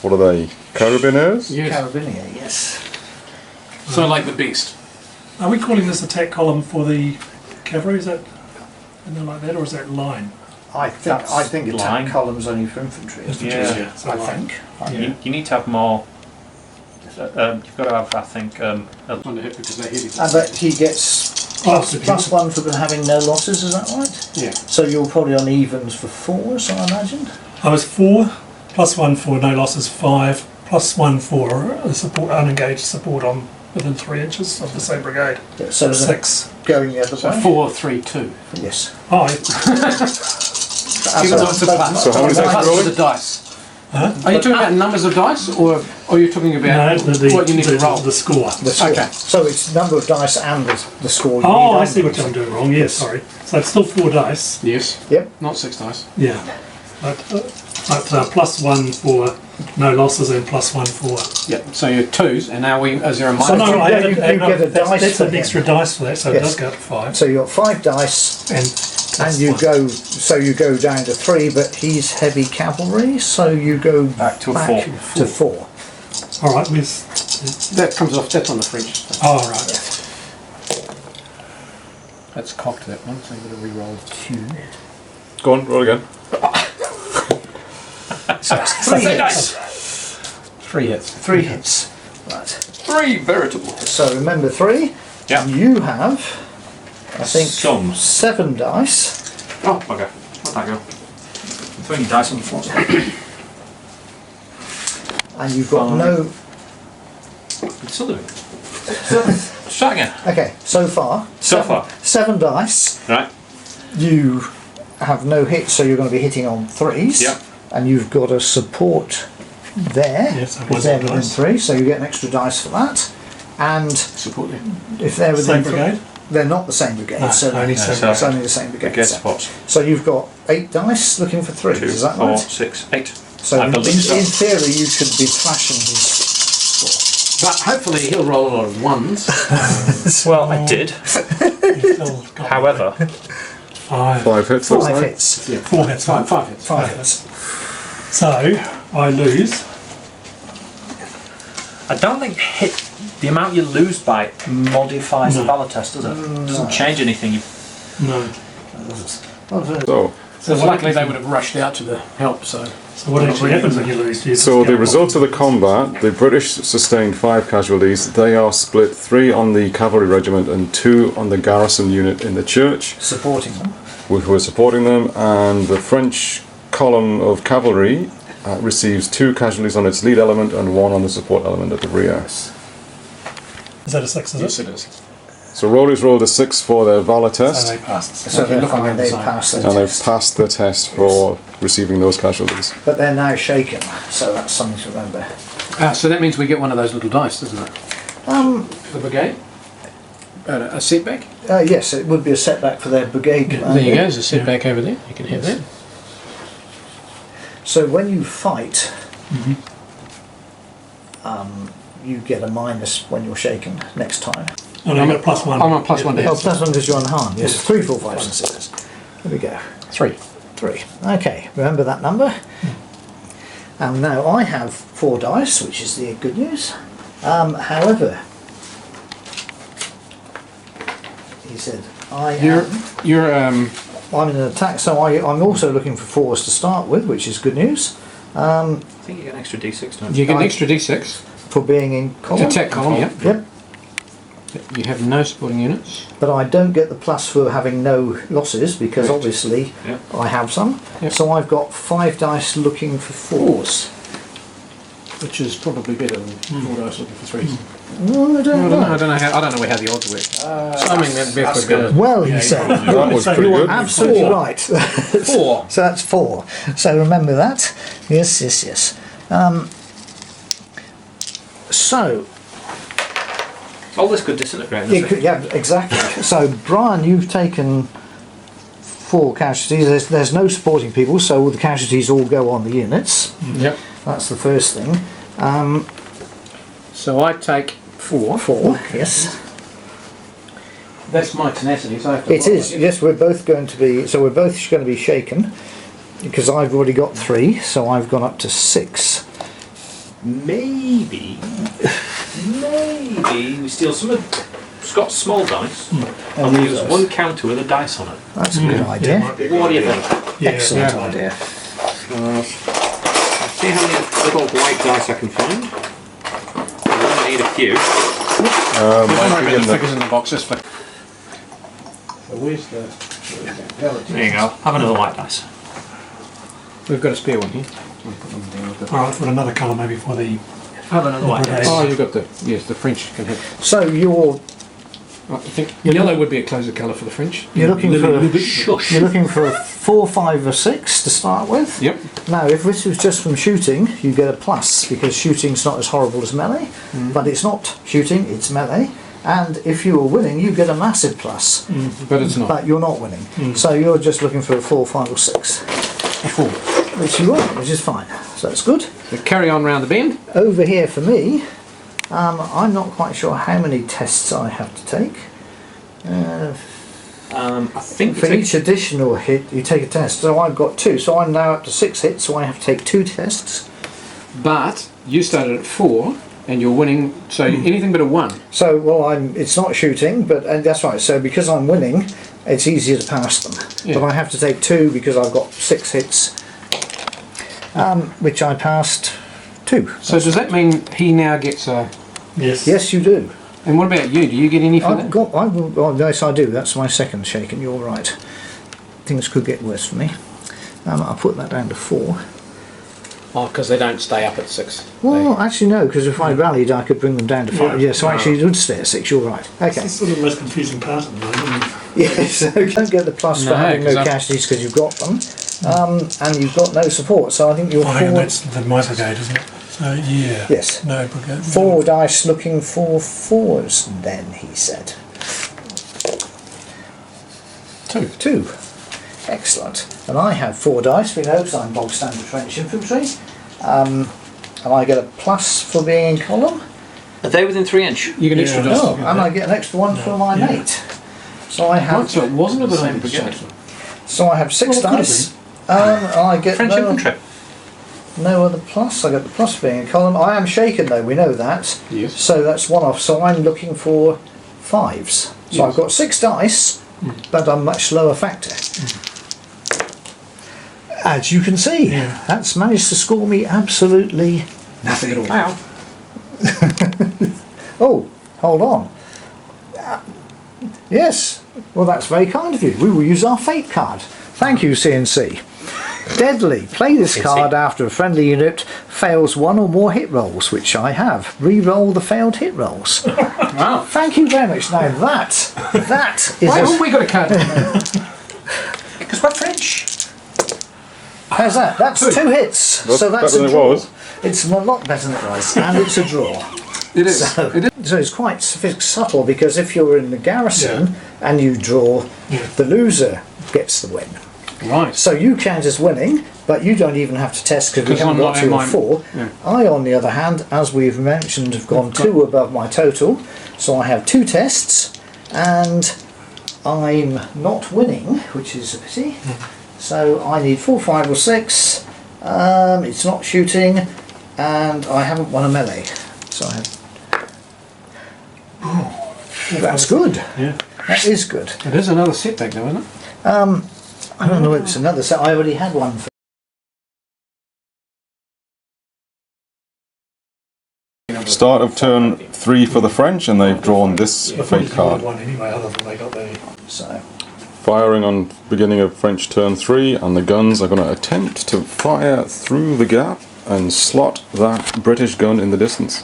what are they, Carabineers? Yes. Carabinier, yes. So like the beast. Are we calling this attack column for the cavalry? Is that anything like that, or is that line? I think attack line. columns only for infantry. Isn't it? Yeah. So I line. think. You need to have more. You've got to have, I think, On the hip because they're heavy. And that he gets plus 1 for having no losses. Is that right? Yeah. So you're probably on evens for 4, so I imagine. I was 4, plus 1 for no losses 5, plus 1 for support, unengaged support on within 3 inches of the same brigade. Yeah, so is it 6. going the other So way. 4, 3, 2. Yes. Oh, Even though it's a plus. So how many Plus attacks with rolling? the dice. Are you talking about numbers of dice, or are you talking about what you need to roll? The score. The score. Okay. So it's number of dice and the score you need. Oh, I on see them. what I'm doing wrong. Yes, sorry. So it's still 4 dice. Yes. Yep. Not 6 dice. Yeah. But +1 for no losses and +1 for. Yep. So you're 2s, and now is there a minus? So no, I you get a dice that's for an him. extra dice for that, so Yes. it does go up to 5. So you've got 5 dice. And you +1. go, so you go down to 3, but he's heavy cavalry, so you go Back to a 4. to 4. All right, That comes off. That's on the French. oh, right. That's cocked, that one. So you've got to re-roll 2. Go on, roll again. So that's 3 hits. 3 hits. 3 hits. Right. 3 veritable hits. So remember 3. Yeah. You have, I think, Some. 7 dice. Oh, okay. Let that go. Throwing dice on the floor. And you've got no. It's still doing it. Start again. Okay, so far. So far. 7 dice. Right. You have no hits, so you're going to be hitting on 3s. Yep. And you've got a support there. Yes, I because was they're on within dice. 3, so you get an extra dice for that. And Support you. if they're Same within brigade? they're not the same brigade. No, so only it's same brigade. only the same brigade. Get So, spots. so you've got 8 dice looking for 3s. 2, Is that 4, right? 6, 8. So I in believe so. theory, you should be flashing his. But hopefully he'll roll a lot of 1s. Well, I did. Still got However, 5. 5 hits, looks 5 like. hits. 4 hits. 5 hits. 5 hits. So I lose. I don't think the amount you lose by it modifies the Valour test, does it? It doesn't change anything. No. So, So luckily they would have rushed out to the help, so... So what actually happens when you lose? Do you just so go the results of the combat, the British sustained 5 casualties. They are split 3 on the cavalry regiment and 2 on the garrison unit in the church, Supporting them. who were supporting them, and the French column of cavalry receives 2 casualties on its lead element and 1 on the support element at the rear. Is that a 6, is Yes, it? it is. So Rollies rolled a 6 for their Valour So test, they passed. So Okay, they're look on fine, the they've other passed side. the and they've test. passed the test for receiving those casualties. But they're now shaken, so that's something to remember. So that means we get one of those little dice, doesn't it? The brigade? A setback? Yes, it would be a setback for their brigade. There you commander. go, there's a setback over there. You can have that. So when you fight, you get a minus when you're shaken next time. Oh, no, you got a +1. I'm on +1 to Oh, hit. plus 1 because you're unharmed. Yes, 3, 4, 5, and 6. There we go. 3. 3. Okay, remember that number. And now I have 4 dice, which is the good news. However, he said, I'm in an attack, so I'm also looking for 4s to start with, which is good news. I think you get an extra d6, don't you? You get an extra d6. For being in column. Attack column, yep. Yep. You have no supporting units. But I don't get the plus for having no losses because Correct. obviously Yep. I have some. Yep. So I've got 5 dice looking for 4s. Which is probably better than 4 dice looking for 3s. No, I don't know. I don't know how the odds work. So I mean that's That's good. Well, you say. That was pretty You are good. absolutely 4. right. 4. So that's 4. So remember that. Yes, yes, yes. So, All this could disintegrate. doesn't it? yeah, exactly. So, Brian, you've taken 4 casualties. There's no supporting people, so all the casualties all go on the units. Yep. That's the first thing. So I take 4. 4, yes. That's my tenacity, so I have to It is, yes, we're both going to be, so we're both going to be shaken, because I've already got 3, so I've gone up to 6. Maybe we steal some of Scott's small dice and we use one counter with a dice on it. That's a good idea. What do you think? Excellent yeah. idea. I'll see how many little white dice I can find. I'm going to need a few. Don't worry Might be about in the the, figures in the boxes. So where's the... There you go. Have another white dice. We've got a spare one here. Alright, for another colour maybe for the... Have another white dice. Oh, you've got the... Yes, the French can have... So your I think yellow would be a closer colour for the French. You're looking for Shush. you're looking for a 4, 5 or 6 to start with. Yep. Now, if this was just from shooting, you get a plus because shooting's not as horrible as melee, but it's not shooting, it's melee. And if you were winning, you get a massive plus. But it's not. But you're not winning. So you're just looking for a 4, 5 or 6. A 4. Which you are, which is fine. So that's good. So carry on round the bend. Over here for me, I'm not quite sure how many tests I have to take. I think For each additional hit, you take a test. So I've got 2, so I'm now up to 6 hits, so I have to take 2 tests. But you started at 4 and you're winning, so anything but a 1. So, well, it's not shooting, but and that's right. So because I'm winning, it's easier to pass them. Yeah. But I have to take 2 because I've got 6 hits, which I passed 2. So does that mean he now gets a... Yes. Yes, you do. And what about you? Do you get any for that? Yes, I do. That's my second shake, and you're right. Things could get worse for me. I'll put that down to 4. Oh, because they don't stay up at 6. Well, actually no, because if I rallied, I could bring them down to 5. Yeah, so actually it would stay at 6. You're right. Okay. It's sort of the most confusing part of the moment. Yes, so you don't get the plus for No, having no 'cause I've- casualties because you've got them, and you've got no support. So I think you're Oh, hang on, 4. that's the my brigade, isn't it? So, yeah. Yes. No brigade. 4 dice looking for 4s. Then he said 2. Excellent. And I have 4 dice. We know because I'm bog standard French infantry, and I get a plus for being in column. Are they within 3 inch? You get extra dice. Oh, and I get an extra one for my mate. So I have. Right, so it wasn't a Same brigade. brigade. So I have 6 Well, it could have dice. I get French infantry. no other plus. I get the plus being in column. I am shaken though. We know that. Yes. So that's 1 off. So I'm looking for 5s. So I've got 6 dice, but I'm much lower factor. As you can see, that's managed to score me absolutely Nothing at all. Oh, hold on. Yes. Well, that's very kind of you. We will use our fate card. Thank you, CNC. Deadly. Play this card after a friendly unit fails 1 or more hit rolls, which I have. Re-roll the failed hit rolls. Wow. Thank you very much. Now that is Why a, haven't we got a card? Because we're French. how's that? That's 2 hits. So that's better a than it draw. was. It's a lot better than it was, and it's a draw. It is. So, It is. so it's quite subtle because if you're in the garrison and you draw, the loser gets the win. Right. So you count as winning, but you don't even have to test because we 'Cause haven't I'm got not 2 in or mine. 4. Yeah. I, on the other hand, as we've mentioned, have gone 2 above my total. So I have 2 tests, and I'm not winning, which is a pity. So I need 4, 5 or 6. It's not shooting, and I haven't won a melee. So I have... That's good. Yeah. That is good. It is another setback though, isn't it? I don't know if it's another set. I already had one for... Start of turn 3 for the French, and they've drawn this The fate card. one anyway, other than they got the... So... Firing on beginning of French turn 3, and the guns are going to attempt to fire through the gap and slot that British gun in the distance.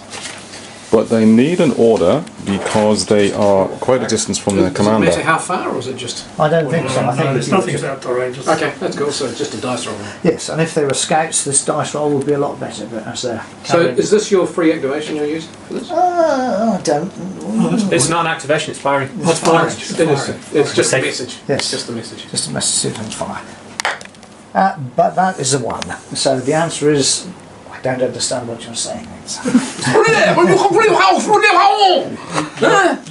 But they need an order because they are quite a distance from their Does it matter commander. how far, or is it just... I don't think so. I think there's nothing about the range. Okay, that's cool. So it's just a dice roll. yes, and if they were scouts, this dice roll would be a lot better. But as they're So carrying- is this your free activation you're using for this? I don't. It's not an activation, it's firing. What's firing? It is. It's just a message. Yes. It's just a message. Just a message and fire. But that is a 1. So the answer is, I don't understand what you're saying.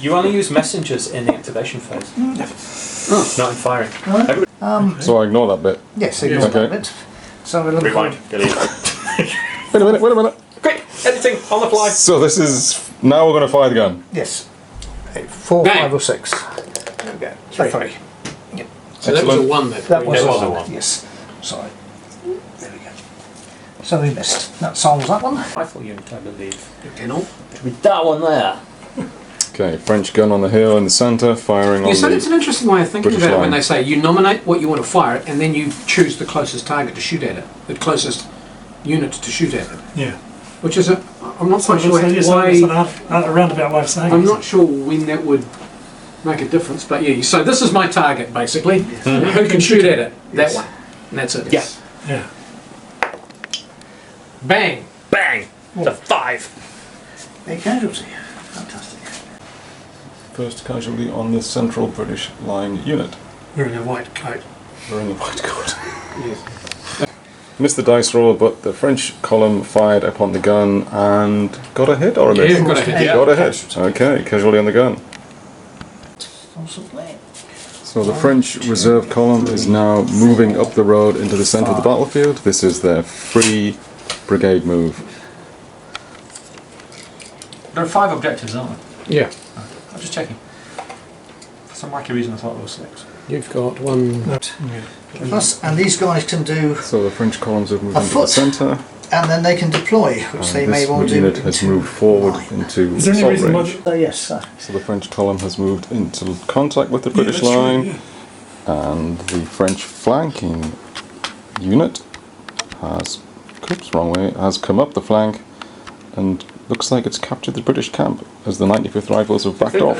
You only use messengers in the activation phase. Not in firing. So I ignore that bit. Yes, ignore Okay. that bit. So we're looking Rewind. Delete. Wait a minute. Quick! Editing on the fly. So this is... Now we're going to fire the gun. Yes. 4, Bang. 5 or 6. There we go. 3. Yep. So that was a Excellent. 1 then. That was It was a a 1. 1. Yes. Sorry. There we go. So we missed. That solves that one. Rifle unit, I believe. You know. Should be that one there. Okay, French gun on the hill in the centre, firing on You said it's the... an interesting way of thinking British about it when line. they say you nominate what you want to fire at and then you choose the closest target to shoot at it, the closest unit to shoot at it. Yeah. Which is a, I'm not quite sure It's why, a roundabout way of saying I'm it. not sure when that would make a difference. But yeah, so this is my target basically. Who can shoot at it? That one. And that's it. Yeah. Yeah. Bang. Bang! It's a 5. A casualty. Fantastic. First casualty on the central British line unit. Wearing a white coat. Wearing a white coat. Missed the dice roll, but the French column fired upon the gun and got a hit or a miss? Yeah, got a hit. Yeah. Got a hit. Okay, casualty on the gun. Possibly. So the French reserve column is now moving up the road into the centre of the battlefield. This is their free brigade move. There are 5 objectives, aren't there? Yeah. I'm just checking. For some wacky reason I thought there were 6. You've got one. Plus, and these guys can do, So the French columns have moved A into the foot. centre. and then they can deploy, which And they may this well do. unit has moved forward into Is there any assault reason why? range. Yes, sir. So the French column has moved into contact with the British that's true, line, yeah. and the French flanking unit has, oops, wrong way, has come up the flank and looks like it's captured the British camp as the 95th Rifles have backed off.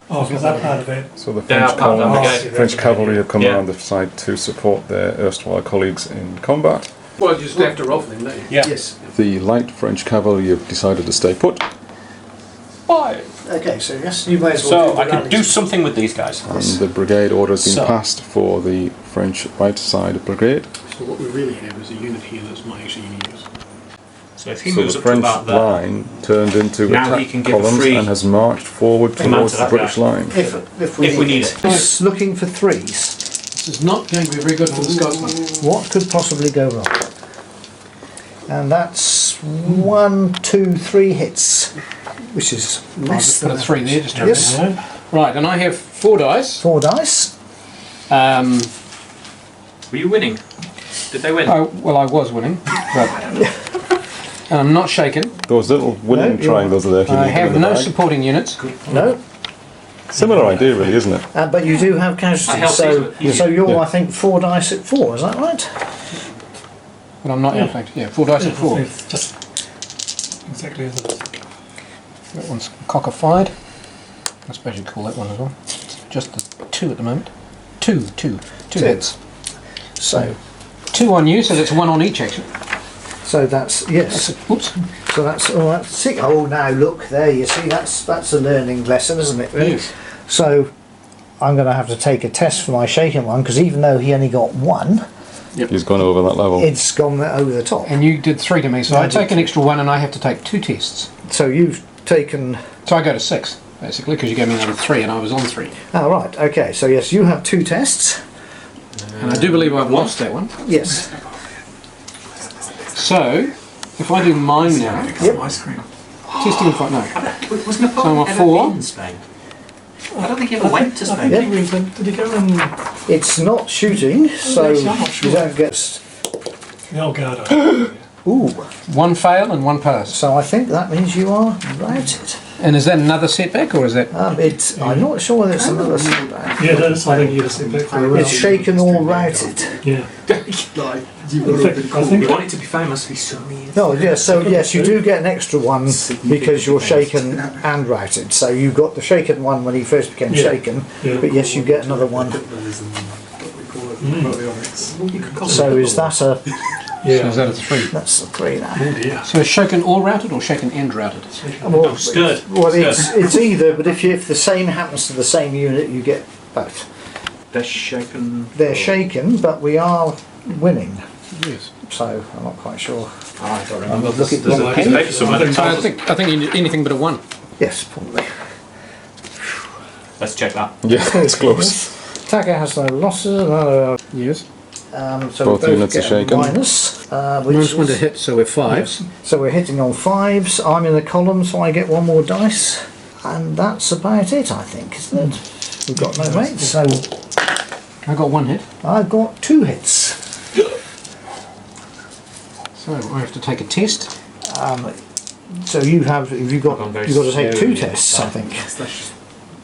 Oh, because that part of it. So the They are French part of column, the brigade. French cavalry have come Yeah. around the side to support their erstwhile colleagues in combat. Well, you just have to roll for them, don't you? Yeah. Yes. The light French cavalry have decided to stay put, 5. Okay, so yes, you may as well. So do I the could do rallies. something with these guys. and the brigade order has been So- passed for the French right side brigade. So what we really have is a unit here that's not actually going to use. So if he So moves the up to French about there, line turned into Now attack he can give a columns free and has marched forward command towards to the that British guy. line. If we need it. It's looking for 3s. This is not going to be very good for the Scotsman. What could possibly go wrong? And that's 1, 2, 3 hits, which is I'll less just put than a 3 there just to Yes. Right, and I have 4 dice. 4 dice. were you winning? Did they win? Well, I was winning, but and I'm not shaken. Those little winning No, you're- triangles are there if you I need them have in the no bag. supporting units. No, Similar idea really, isn't it? but you do have I casualties. helped So, these, so you're, Yeah. I think, 4 dice at 4. Is that right? But I'm not in fact. Yeah, 4 dice at 4. It's just exactly as it is. That one's cockfied. I suppose you'd call that one as well. It's just the 2 at the moment. Two hits. So, 2 on you, so that's 1 on each actually. so that's yes. Oops. So that's all right. See, oh, now look there. You see, that's a learning lesson, isn't it? Really? Yes. So, I'm going to have to take a test for my shaken one because even though he only got 1, He's gone over that level. it's gone over the top. And you did 3 to me, so Yeah, I I take did an extra 1 and I have to take 2 tests. So you've taken. So I go to 6, basically, because you gave me another 3 and I was on 3. Oh, right. Okay. So yes, you have 2 tests. And I do believe I've lost that one. Yes. So, if I do mine now, Yep. Ice cream. testing for no. Was So I'm Napoleon a ever 4. in Spain? I don't think he ever went to I Spain. think he went, did he go in It's not shooting, so yes, I'm not sure. you don't get. the Algardo? Ooh. 1 fail and 1 pass. So I think that means you are routed. And is that another setback or is that? It's. I'm not sure whether it's another setback. Yeah, it is. I think he had a setback for a round. It's shaken or routed. Yeah. I think You want it to be famous, he certainly is. No, yes. So yes, you do get an extra 1 because you're shaken and routed. So you got the shaken 1 when he first became Yeah. shaken, Yeah. but yes, you get another 1. You could call So it is that a? So Yeah. is that a 3? That's a 3 now. Oh dear. So is shaken or routed or shaken and routed? Well, Stirred. well, it's either. But if the same happens to the same unit, you get both. They're shaken. They're shaken, but we are winning. Yes. So I'm not quite sure. I don't remember. Look at There's the a piece of paper somewhere that So I tells us. think you need anything but a 1. Yes, probably. Let's check that. Yeah, it's close. Taka has no losses. Yes. So Both we both units are get a shaken. minus, which Minus 1 to is- hit, so we're 5s. So we're hitting on 5s. I'm in the column, so I get 1 more dice, and that's about it, I think, isn't it? We've got no mates, so I got 1 hit. I've got 2 hits. So I have to take a test. So you've got to take 2 tests, I think,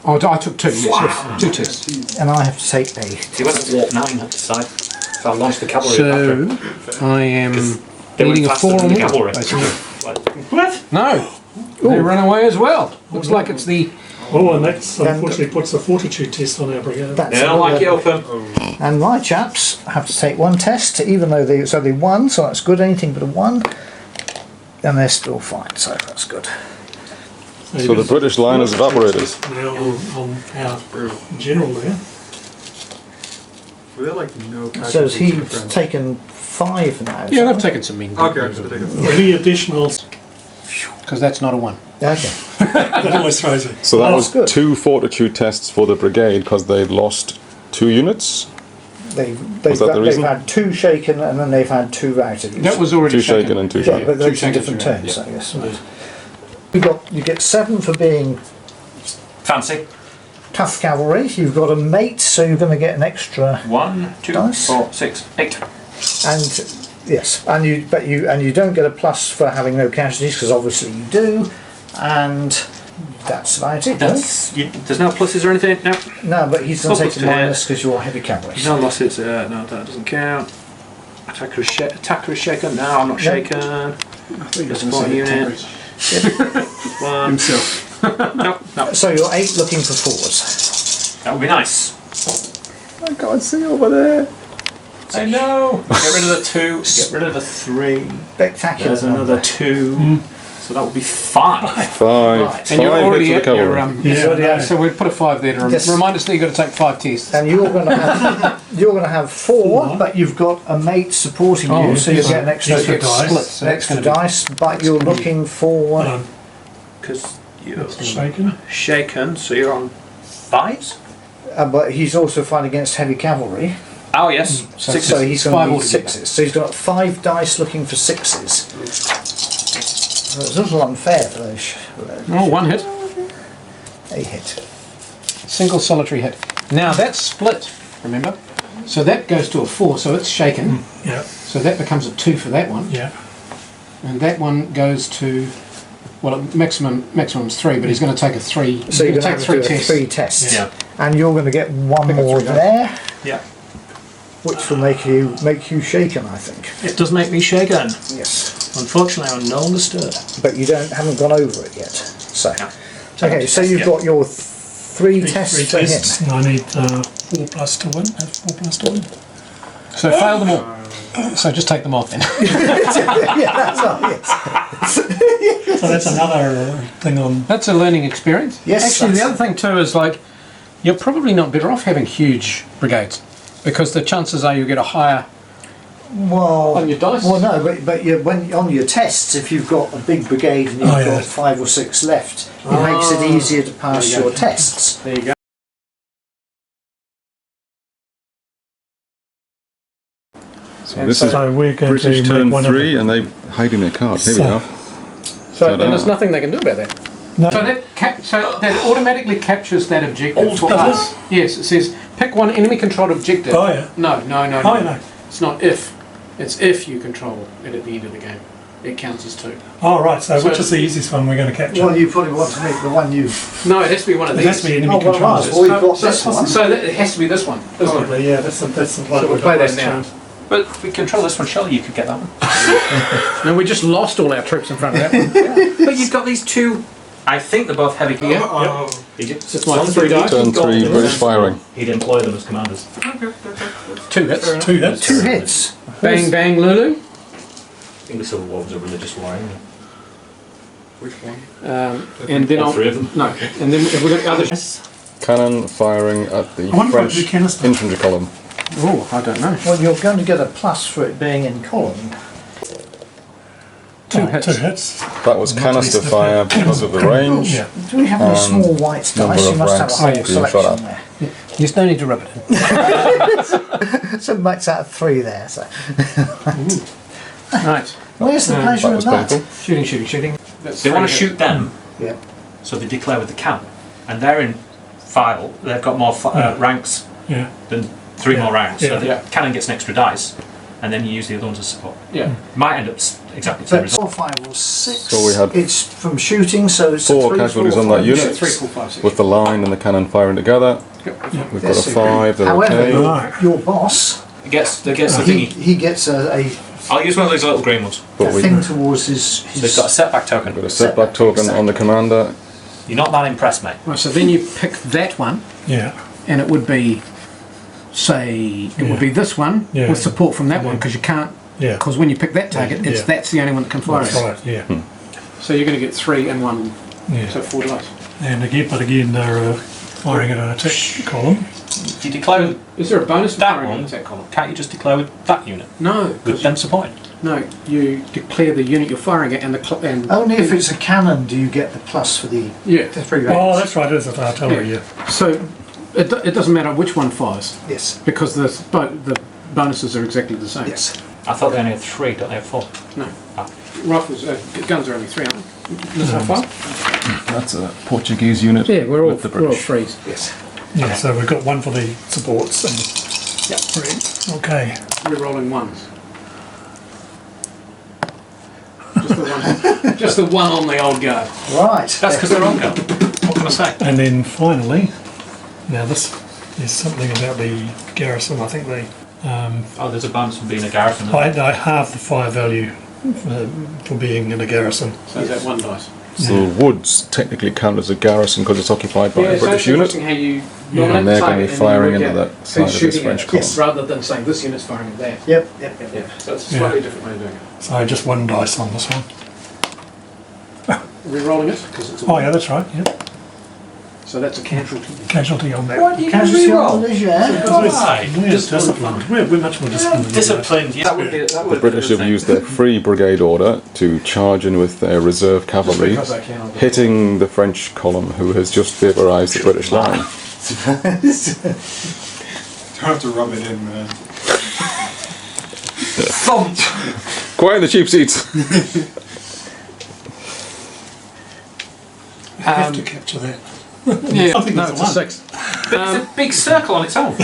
Oh, I took 2. Yes, 2 tests. and I have to take a. He went to walk 9 up the side. So I launched the cavalry after. So I am They went needing a faster 4 than or the more. cavalry. Basically. What? No, they run away as well. Looks like it's the Oh, and that's unfortunately puts a fortitude test on our brigade. That's Yeah, I don't like it open. And my chaps have to take one test, even though they won, so that's good. Anything but a 1, and they're still fine. So that's good. So the British line has evaporated. Now on our general there. Were there like no So casualties he's for friends? taken 5 now. Yeah, they've taken some mean. Okay, I should take it. Any additionals? Because that's not a 1. Okay. That always throws me. So that Oh, was good. 2 fortitude tests for the brigade because they'd lost 2 units. They've Was that the reason? had 2 shaken and then they've had 2 routed. That was already 2 shaken and 2 Yeah, shaken. but those Two are shaken, different two terms, rounded, I guess. You get 7 for being Fancy. tough cavalry. You've got a mate, so you're going to get an extra. 1, 2, Dice. 4, 6, 8. And yes, and you don't get a plus for having no casualties because obviously you do, and that's about it. There's no pluses or anything? No. No, but he's going to Plus take a to hit. minus because you're heavy cavalry. No losses. No, that doesn't count. Attacker is shaken. No, I'm not shaken. Just one unit. One. Himself. No. So you're 8 looking for 4s. That would be nice. I can't see over there. I know. Get rid of the 2. Get rid of the 3. Spectacular. There's another 2. So that would be 5. 5. Right. And you're 5 already hits with at the your. cavalry. Yeah. So we'd put a 5 there to Yes. remind us that you've got to take 5 tests. And you're going to have 4, but you've got a mate supporting Oh, you, so you get an extra extra extra dice. Split, so that's extra going to be. dice. But you're looking for. Because you're Shaken. shaken, so you're on 5s? But he's also fighting against heavy cavalry, Oh, yes. so 6s. he's 5 going to need altogether. 6s. So he's got 5 dice looking for 6s. So it's a little unfair for those. Oh, 1 hit. A hit. Single solitary hit. Now that's split, remember? So that goes to a 4, so it's shaken. Yeah. So that becomes a 2 for that one. Yeah. And that one goes to, well, maximum's 3, but he's going to take a 3. So He's you're going going to to have take to do 3 a tests. 3 tests. Yeah. And you're going to get 1 Pick up more 3 dice. there, Yeah. which will make you shaken, I think. It does make me shaken. Yes. Unfortunately, I'm no longer stirred. But you haven't gone over it yet. So. No. Okay, so you've got your 3 tests for him. tests, and I need 4 plus to win. 4 plus to win. So fail them all. So just take them off then. Yeah, that's right, yes. So that's another thing on. That's a learning experience. Yes, Actually, the that's- other thing too is like, you're probably not better off having huge brigades because the chances are you'll get a higher. Well, On your dice? Well, no, but when on your tests, if you've got a big brigade and you've Oh, yeah. got 5 or 6 left, it makes it easier to pass There you your go. tests. There you go. So this is So we're going British to turn make one 3 and they're hiding their cards. Here we So- go. So So then there's that- nothing they can do about that. No. So that automatically captures that objective Alt for plus. us. Yes, it says pick one enemy controlled objective. Oh, yeah. No. Oh, no. It's not if. It's if you control it at the end of the game. It counts as 2. Oh, right. So So- which is the easiest one we're going to capture? Well, you probably want to make the one you. No, it has to be one of it these. has to be enemy Oh, well, controls. right. Well, we've got this one. So that, it has to be this one. This one. Probably, yeah. That's the one So we'll we've play got that most now. chance. But if we control this one, surely you could get that one. And we just lost all our troops in front of that one. But you've got these 2. I think they're both heavy. Yeah. He did, It's my 3 dice. Turn 3 British firing. he'd employ them as commanders. 2 hits. 2 hits. 2 hits. Bang bang Lulu. I think the Civil War was a religious war anyway. Which one? And then All I'll. 3 of them. No. And then if we've got the other. Cannon firing at the I wonder if I French do canister. infantry column. Oh, I don't know. Well, you're going to get a plus for it being in column. 2 hits. 2 hits. That was canister fire because of the range. Yeah. Do we have any small white number dice? You of must have a ranks whole being selection shot at. there. There's no need to rub it in. So it makes out 3 there. So. Right. Where's the pleasure That in was that? painful. Shooting. That's They want 3 to hits. shoot them, Yeah. so they declare with the cannon. And they're in file. They've got more ranks Yeah. than 3 more rounds. So Yeah. the Yeah. cannon gets an extra dice, and then you use the other ones as support. Yeah. Might end up exactly the same But result. 4, 5 or 6. So we had It's from shooting, so it's 4 3, casualties 4, on that 5, unit. 6. 3, 4, 5, 6. With the line and the cannon firing together. We've got a 5, they're However, okay. Right. your boss, It gets the he thingy. gets a I'll use one of those little green ones. But a we thing towards his So they've got a setback token. got a setback token on the commander. You're not that impressed, mate. Right, so then you pick that one, Yeah. and it would be, say, it would be this one Yeah. with support from that one, because you can't, Yeah. because when you pick that target, Yeah. that's the only one that can fire That's it. right. Yeah. So you're going to get 3 and 1, Yeah. so 4 dice. And again, they're firing at an attack column. Do you declare with Is there a bonus for that firing one? an attack column? Can't you just declare with that unit? No, With them supporting? no. You declare the unit you're firing at, and the and Only if it's a cannon do you get the plus for the yeah. 3 Oh, that's right. It is artillery. Yeah. So it doesn't matter which one fires, Yes. because the bonuses are exactly the same. Yes. I thought they only had 3, don't they have 4? No. Ah. Rifles, guns are only 3, aren't they? This one 5? That's a Portuguese unit. Yeah, we're all with the British. 3s. Yes. Yeah. So we've got one for the supports and Yep. 3. Okay. We're rolling 1s. Just the one. Just the one on the old guard. Right. That's because they're on go. What can I say? And then finally, now this is something about the garrison. I think they. Oh, there's a bonus for being a garrison. I halve the fire value for being in a garrison. So is that 1 dice? So the woods technically count as a garrison because it's occupied by a so British it's unit. interesting how you And nominate they're the going to target be and then firing you into work that out side who's of this shooting French at it, column. rather than saying this unit's firing at that. Yep. Yeah, so it's a Yeah. slightly different way of doing it. So just 1 dice on this one. Re-rolling it, because it's a Oh yeah, that's right. Yeah. So that's a casualty. Casualty on that. What do you Casualty re-roll? on this, yeah. Why? We're disciplined. We're much more disciplined. than you guys. Disciplined, yeah. The British have used their free brigade order to charge in with their reserve cavalry, Because I can, I'll do it. hitting the French column who has just vaporised the British line. Don't have to rub it in, man. Thump! Quiet in the cheap seats! We have to capture that. Yeah, I think no, that's it's a a 6. But it's a big circle on its own.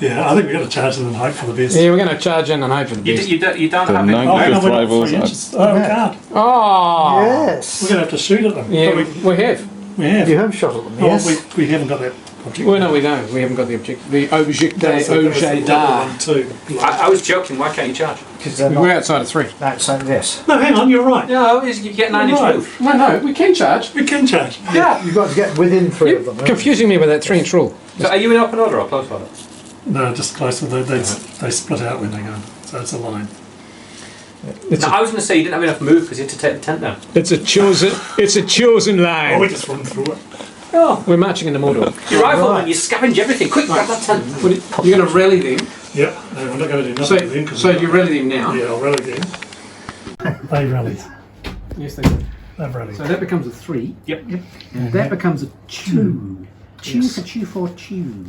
Yeah, I think we've got to charge them and hope for the best. Yeah, we're going to charge in and hope for the best. You don't The have it. ninth- Oh, hang on, With we're not rivals, 3 I- inches. Oh, we can't. Oh! Yes. We're going to have to shoot at them. Yeah, But we have. we have. You have shot at them, Oh, yes. we haven't got that objective. Well, no, we don't. We haven't got the objective. The object That was the d'ar. other one too. I was joking, why can't you charge? Because They're we're not- outside of 3. Outside, yes. No, hang on, you're right. No, you get 9 inch Right. move. No, we can charge. We can charge. Yeah. You've got to get within 3 of them. You're confusing me with that 3-inch rule. So are you in open order or close order? No, just closer. They split out when they go. So it's a line. It's, No, I was going to say you didn't have enough move because you had to take the tent down. it's a chosen line. Oh, we just run through it. Oh, We're marching into Mordor. your rifle Right. and you scavenge everything. Quick, grab that tent. You're going to rally them. Yeah, no, we're not going to do So, nothing with them. 'Cause so we've you got- rally them now. Yeah, I'll rally them. They rallied. Yes, they do. They've rallied. So that becomes a 3. Yep. That becomes a 2. Chew for chew for chew.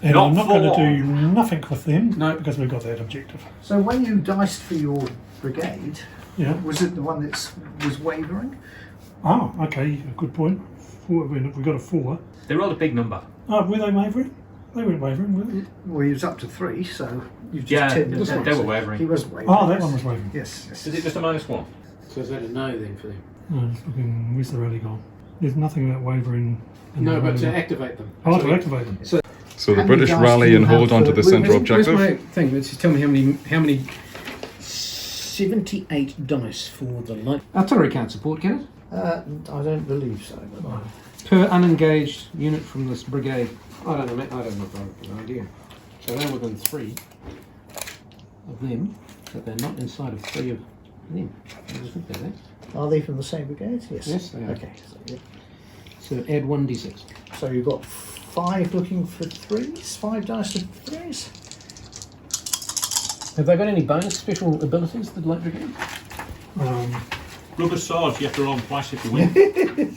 And Not I'm not going to for do nothing with them No. because we've got that objective. So when you diced for your brigade, Yeah. was it the one that was wavering? Oh, okay, good point. 4, we got a 4. They rolled a big number. Oh, were they wavering? They weren't wavering, were they? Well, he was up to 3, so you've just Yeah, tinned they- it down. they were So wavering. He was wavering. Oh, that yes. one was wavering. Yes, yes. Is it just a -1? So is that a no then for them? No, just looking, where's the rally gone? There's nothing about wavering. in No, the but to rally. activate them. Oh, So to activate them. So the How many British dice do rally you and have hold on to for- the central Where's objective. my thing? Let's tell me how many 78 dice for the light. Artillery can't support, can it? I don't believe so. But Per unengaged unit from this brigade. I don't know, mate. I don't know. I've no idea. So they're within 3 of them, but they're not inside of 3 of them. I just think they're there. are they from the same brigade? Yes. Yes, they are. Okay. So, yeah. So add 1d6. So you've got 5 looking for 3s, 5 dice for 3s. Have they got any bonus special abilities, the light brigade? Rubber swords, you have to roll them twice if you win.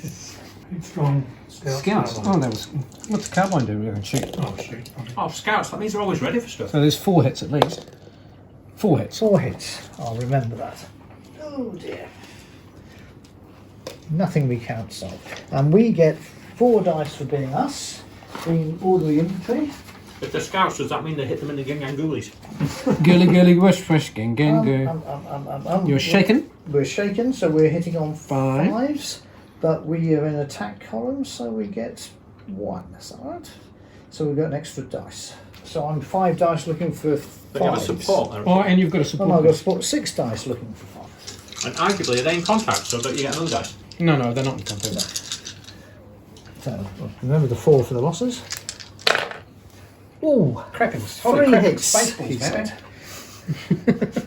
Strong Scouts. Oh, that was. What's the cowboy do? We can shoot. Oh, shoot. Oh, scouts, that means they're always ready for stuff. So there's 4 hits at least. 4 hits. 4 hits. I'll remember that. Oh dear. Nothing we can't solve. And we get 4 dice for being us, being orderly infantry. If they're scouts, does that mean they hit them in the gangoolies? Girly, girly, wish, fish, gang, gang, go. You're shaken. We're shaken, so we're hitting on 5. 5s, but we are in attack column, so we get 1. Is that right? So we've got an extra dice. So I'm 5 dice looking for 5s. They have a support. There. Oh, and you've got a Oh, support. I've got 6 dice looking for 5s. And arguably, are they in contact, so don't you get another dice? No, they're not in combat. So remember the 4 for the losses. Oh, Crackens. 3 hits. Spaceballs, He man. said.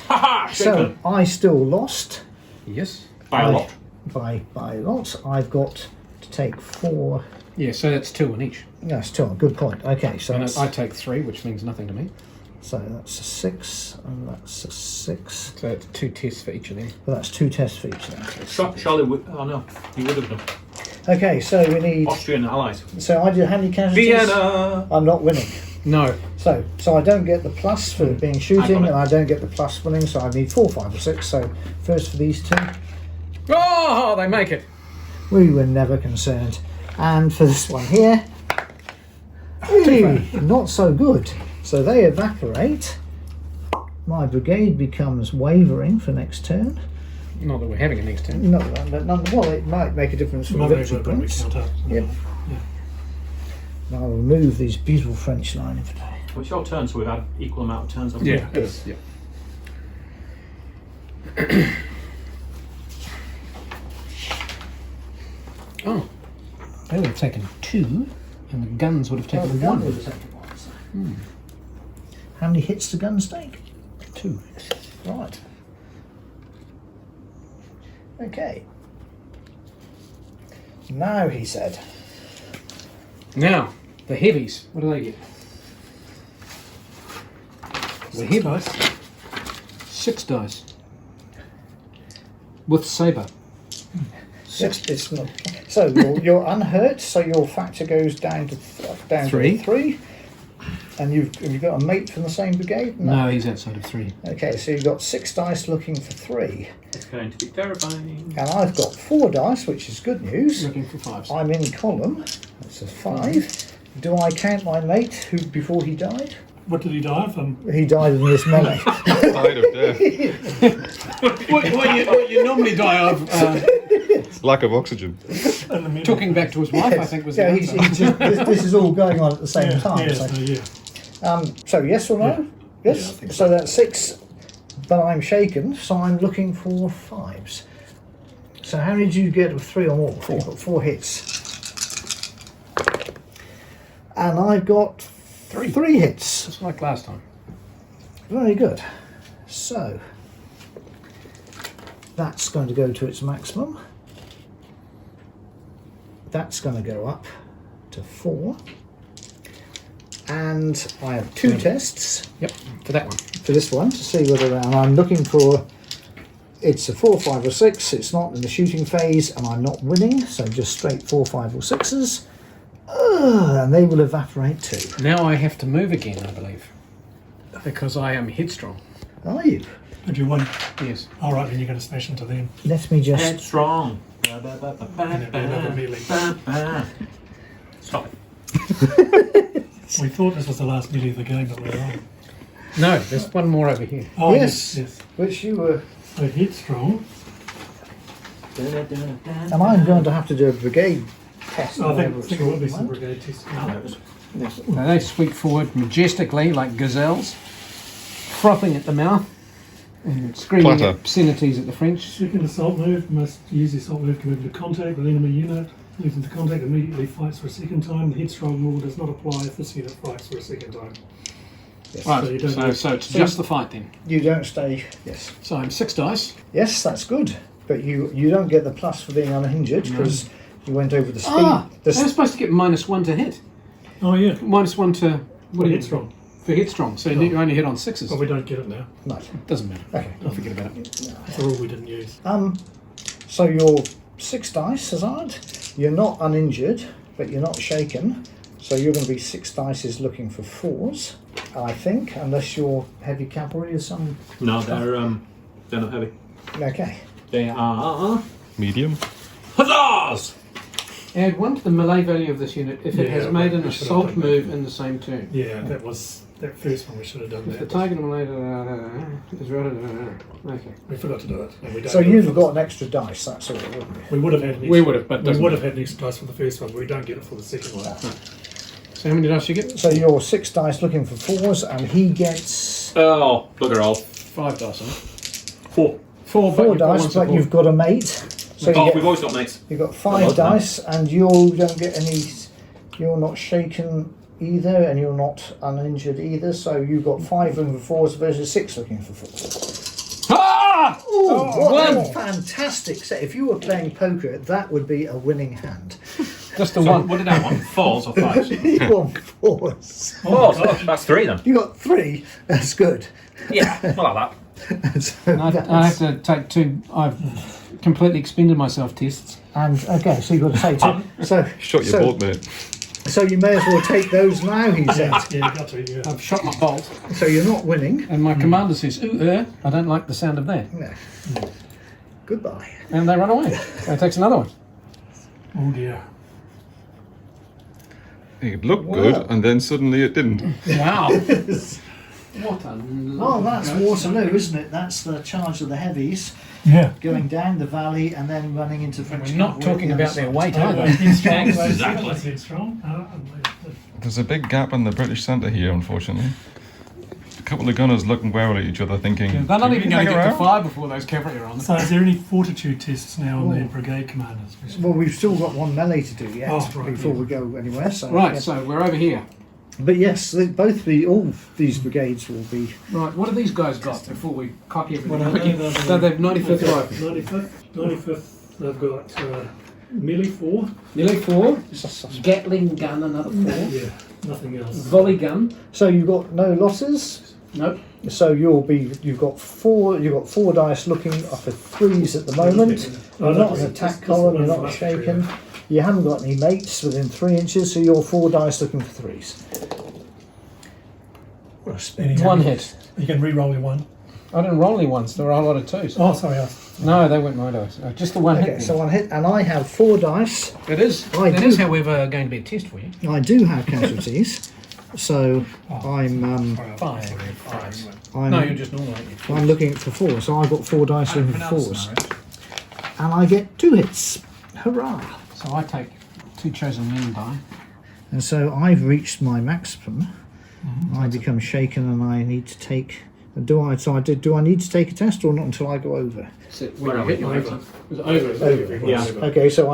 Ha! So I still lost Yes. By a lot. by a lot. I've got to take 4. Yeah, so that's 2 on each. Yes, 2. Good point. Okay, so And that's, I take 3, which means nothing to me. so that's a 6, and that's a 6. So it's 2 tests for each of them. Well, that's 2 tests for each of them. Charlie would. Oh no, he would have done. Okay, so we need. Austrian allies. So I do how many casualties? Vienna! I'm not winning. No. So I don't get the plus for being shooting, I got it. and I don't get the plus winning. So I need 4, 5, or 6. So first for these 2, Oh, they make it. we were never concerned. And for this one here, ooh, not so good. So they evaporate. My brigade becomes wavering for next turn. Not that we're having a next turn. Well, it might make a difference for the Might be victory able to points. count up. Yep. I'll remove these beautiful French line infantry. Well, it's your turn, so we've had equal amount of turns. Haven't Yeah, we? it is. Yeah. Oh, they would have taken 2, and the guns would have Oh, taken the gun 1. would have taken 1. So. How many hits do guns take? 2. Right. Okay. Now he said. Now, the heavies. What do they get? The heavies. 6 dice. With sabre. Yes, it's not. So you're unhurt. So your factor goes down to 3. 3. And you've got a mate from the same brigade. No, he's outside of 3. Okay, so you've got 6 dice looking for 3, It's going to be terrifying. and I've got 4 dice, which is good news. Looking for 5s. I'm in column. That's a 5. Do I count my mate who before he died? What did he die from? He died in this melee. Died of death. what you normally die of, Lack of oxygen. In the middle. talking back to his wife, I think was the Yeah, answer. this is all going on at the same time. Yeah, So. so yeah. So yes or no? Yeah. Yes. Yeah, I think so that's 6, but I'm shaken, so I'm looking for 5s. So how did you get with 3 or more? 4. You've got 4 hits. And I've got 3 hits. Just like last time. Very good. So that's going to go to its maximum. That's going to go up to 4. And I have 2 tests Yep, for that one. for this one to see whether, and I'm looking for, it's a 4, 5 or 6, it's not in the shooting phase and I'm not winning, so just straight 4, 5 or 6s. And they will evaporate too. Now I have to move again, I believe. Because I am headstrong. Are you? Did you win? Yes. All right, then you're going to smash into them. Let me just, Headstrong. And it'd be another melee. Stop it. We thought this was the last melee of the game, but we're wrong. No, there's one more over here. Oh, Yes. yes. which you were, So headstrong. and I'm going to have to do a brigade test. I whatever think it's it will called be at the some moment. brigade tests. Now they sweep forward majestically like gazelles, frothing at the mouth and screaming Clatter. obscenities at the French. Second assault move must use the assault move to move into contact with enemy unit. Moves into contact, immediately fights for a second time. The headstrong rule does not apply if this unit fights for a second time. Yes. Right, So you don't so, need- so it's just the fight then. You don't stay, yes. So I'm 6 dice. Yes, that's good. But you don't get the plus for being uninjured because you went over the speed. Ah, the I was supposed to get -1 to hit. Oh yeah, -1 to what do you headstrong. For headstrong. So you only hit on 6s. But we don't get it now. no. Doesn't matter. Okay. I'll forget about it. It's a rule we didn't use. So you're 6 dice, Hazard. You're not uninjured, but you're not shaken. So you're going to be 6 dice is looking for 4s, I think, unless you're heavy cavalry or some. No, they're not heavy. Okay. They are Medium. huzzahs. Add 1 to the melee value of this unit if it Yeah, has made an we should have assault done that. move in the same turn. Yeah, that was that first one. We should have done If the that. target melee is okay. We forgot to do it. And we don't So do it you've for got an extra dice, that's all, wouldn't you? We would have had. An extra, We would have, but we doesn't would have matter. had an extra dice for the first one, but we don't get it for the second one. So how many dice you get? So you're 6 dice looking for 4s, and he gets Oh, bugger all. 5 dice, huh? 4. Four, but Four you've got dice, one but support. you've got a mate. So Oh, you we've always got mates. you've got 5 dice, and you don't get any. You're not shaken either, and you're not uninjured either. So you've got 5 looking for 4s versus 6 looking for 4s. Ah! Oh, what a one. fantastic set! If you were playing poker, that would be a winning hand. Just the So one. what did I want? 4s or 5s? You want 4s. Oh, gosh, that's 3 then. You got 3. That's good. Yeah, we'll have that. So I that's- have to take 2. I've completely expended myself tests. and okay, so you've got to take 2. So Shot your so, bolt, mate. So you may as well take those now, he said. Yeah, you got to. Yeah. I've shot my bolt, So you're not winning. and my commander says, "Ooh, I don't like the sound of that," No. Goodbye. and they run away. So he takes another one. Oh dear. It looked good, and then suddenly it didn't. Wow. What a Oh, that's Waterloo, isn't it? That's the charge of the heavies Yeah. going down the valley and then running into French. We're not cavalry talking on the about their other weight side. either. Exactly. Strong. There's a big gap in the British centre here, unfortunately. A couple of gunners looking warily at each other, thinking, They're not "Do we even going to hang get to around?" 5 before those cavalry are on. So is there any fortitude tests now on the brigade commanders? Well, we've still got one melee to do yet Oh, right, before yeah. we go anywhere. So, Right, yeah. so we're over here. But yes, all these brigades will be. Right, what have these guys got before we cock everything Well, up I know again? they've- So they've 95th rifle. 95th, they've got melee 4. Nearly 4. Gatling gun, another 4. Yeah, nothing else. Volley gun. So you've got no losses. Nope. So you've got 4 dice looking up at 3s at the moment. You're not an attack column. You're not shaken. You haven't got any mates within 3 inches, so you're 4 dice looking for 3s. One hit. You can re-roll your 1. I didn't roll any ones, there were a whole lot of 2s. Oh, sorry. No, they weren't my dice. Just the one Okay, hit. so 1 hit, and I have 4 dice. It is. I It do. is, however, going to be a test for you. I do have casualties, so I'm Five. I'm, No, you're just normal, aren't you? I'm looking for 4. So I've got 4 dice looking for 4s, and I get 2 hits. Hurrah! So I take 2 chosen men die. And so I've reached my maximum. I become shaken, and I need to take. Do I need to take a test or not until I go over? So when you hit, you over. It's over. Yeah. Okay, so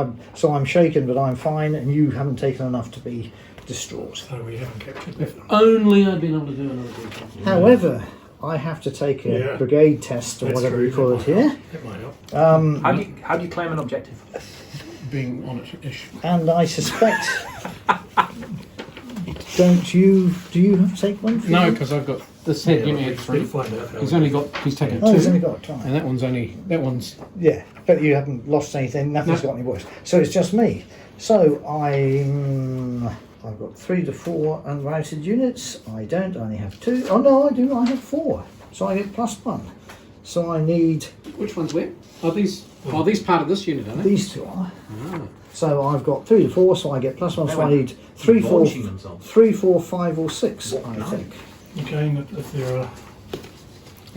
I'm shaken, but I'm fine, and you haven't taken enough to be distraught. So we haven't captured If that. only I'd been able to do another detail. However, I have to take a Yeah. brigade test or That's whatever true, you call it that might here. help. That might help. How do you claim an objective? Being on it-ish. And I suspect. Do you have to take one? For No, you? because I've got this head. Give me a We'll 3. find out how He's we- taken 2. Oh, he's only got time. And that one's Yeah, but you haven't lost anything. Nothing's No. got any worse. So it's just me. So I've got 3 to 4 unrouted units. I don't. I only have 2. Oh no, I do. I have 4. So I get +1. So I need Which one's where? Are these part of this unit, are they? these 2 are. So I've got 3 to 4. So I get +1. So I need 3, 4, Launching themselves. 3, 4, 5, or 6. I think. Again, if there are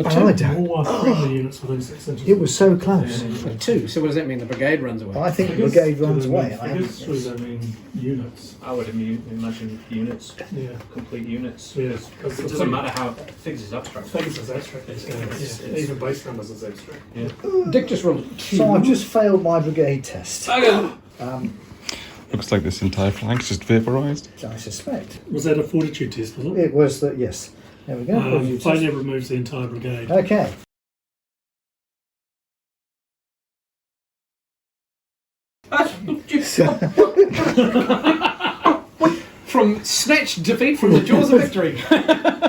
A Oh, 2. I don't. more friendly units within 6 inches. It was so close. A 2. So what does that mean? The brigade runs away. I think the Figures, brigade runs do they away. mean I figures, haven't- or do they mean units? I would imagine units, Yeah. complete units. Yes. It doesn't matter how figures is abstract. Figures is abstract. Yeah. Even base numbers is abstract. Dick just rolled 2. So I've just failed my brigade test. Looks like this entire flank's just vaporised. I suspect. Was that a fortitude test, was it? It was that, yes. There we go. Fortitude test. Failure removes the entire brigade. Okay. From snatched defeat from the jaws of victory.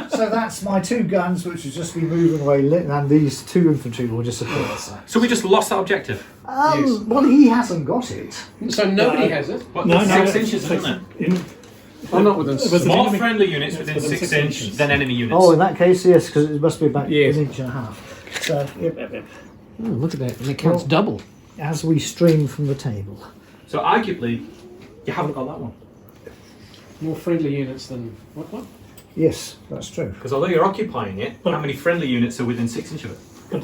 So that's my 2 guns, which will just be moving away, and these 2 infantry will disappear. So we just lost that objective. Yes. Well, he hasn't got it. So nobody has it. What, No, 6 no, inches, isn't it? I'm not within. Was it More enemy- friendly units Yes, within within 6 6 inch inches. than enemy units. Oh, in that case, yes, because it must be about Yes. 1.5 inches. So, yep. Oh, look at that. And it counts double. As we stream from the table. So arguably, you haven't got that one. More friendly units than what? Yes, that's true. Because although you're occupying it, how many friendly units are within 6 inch of it? But,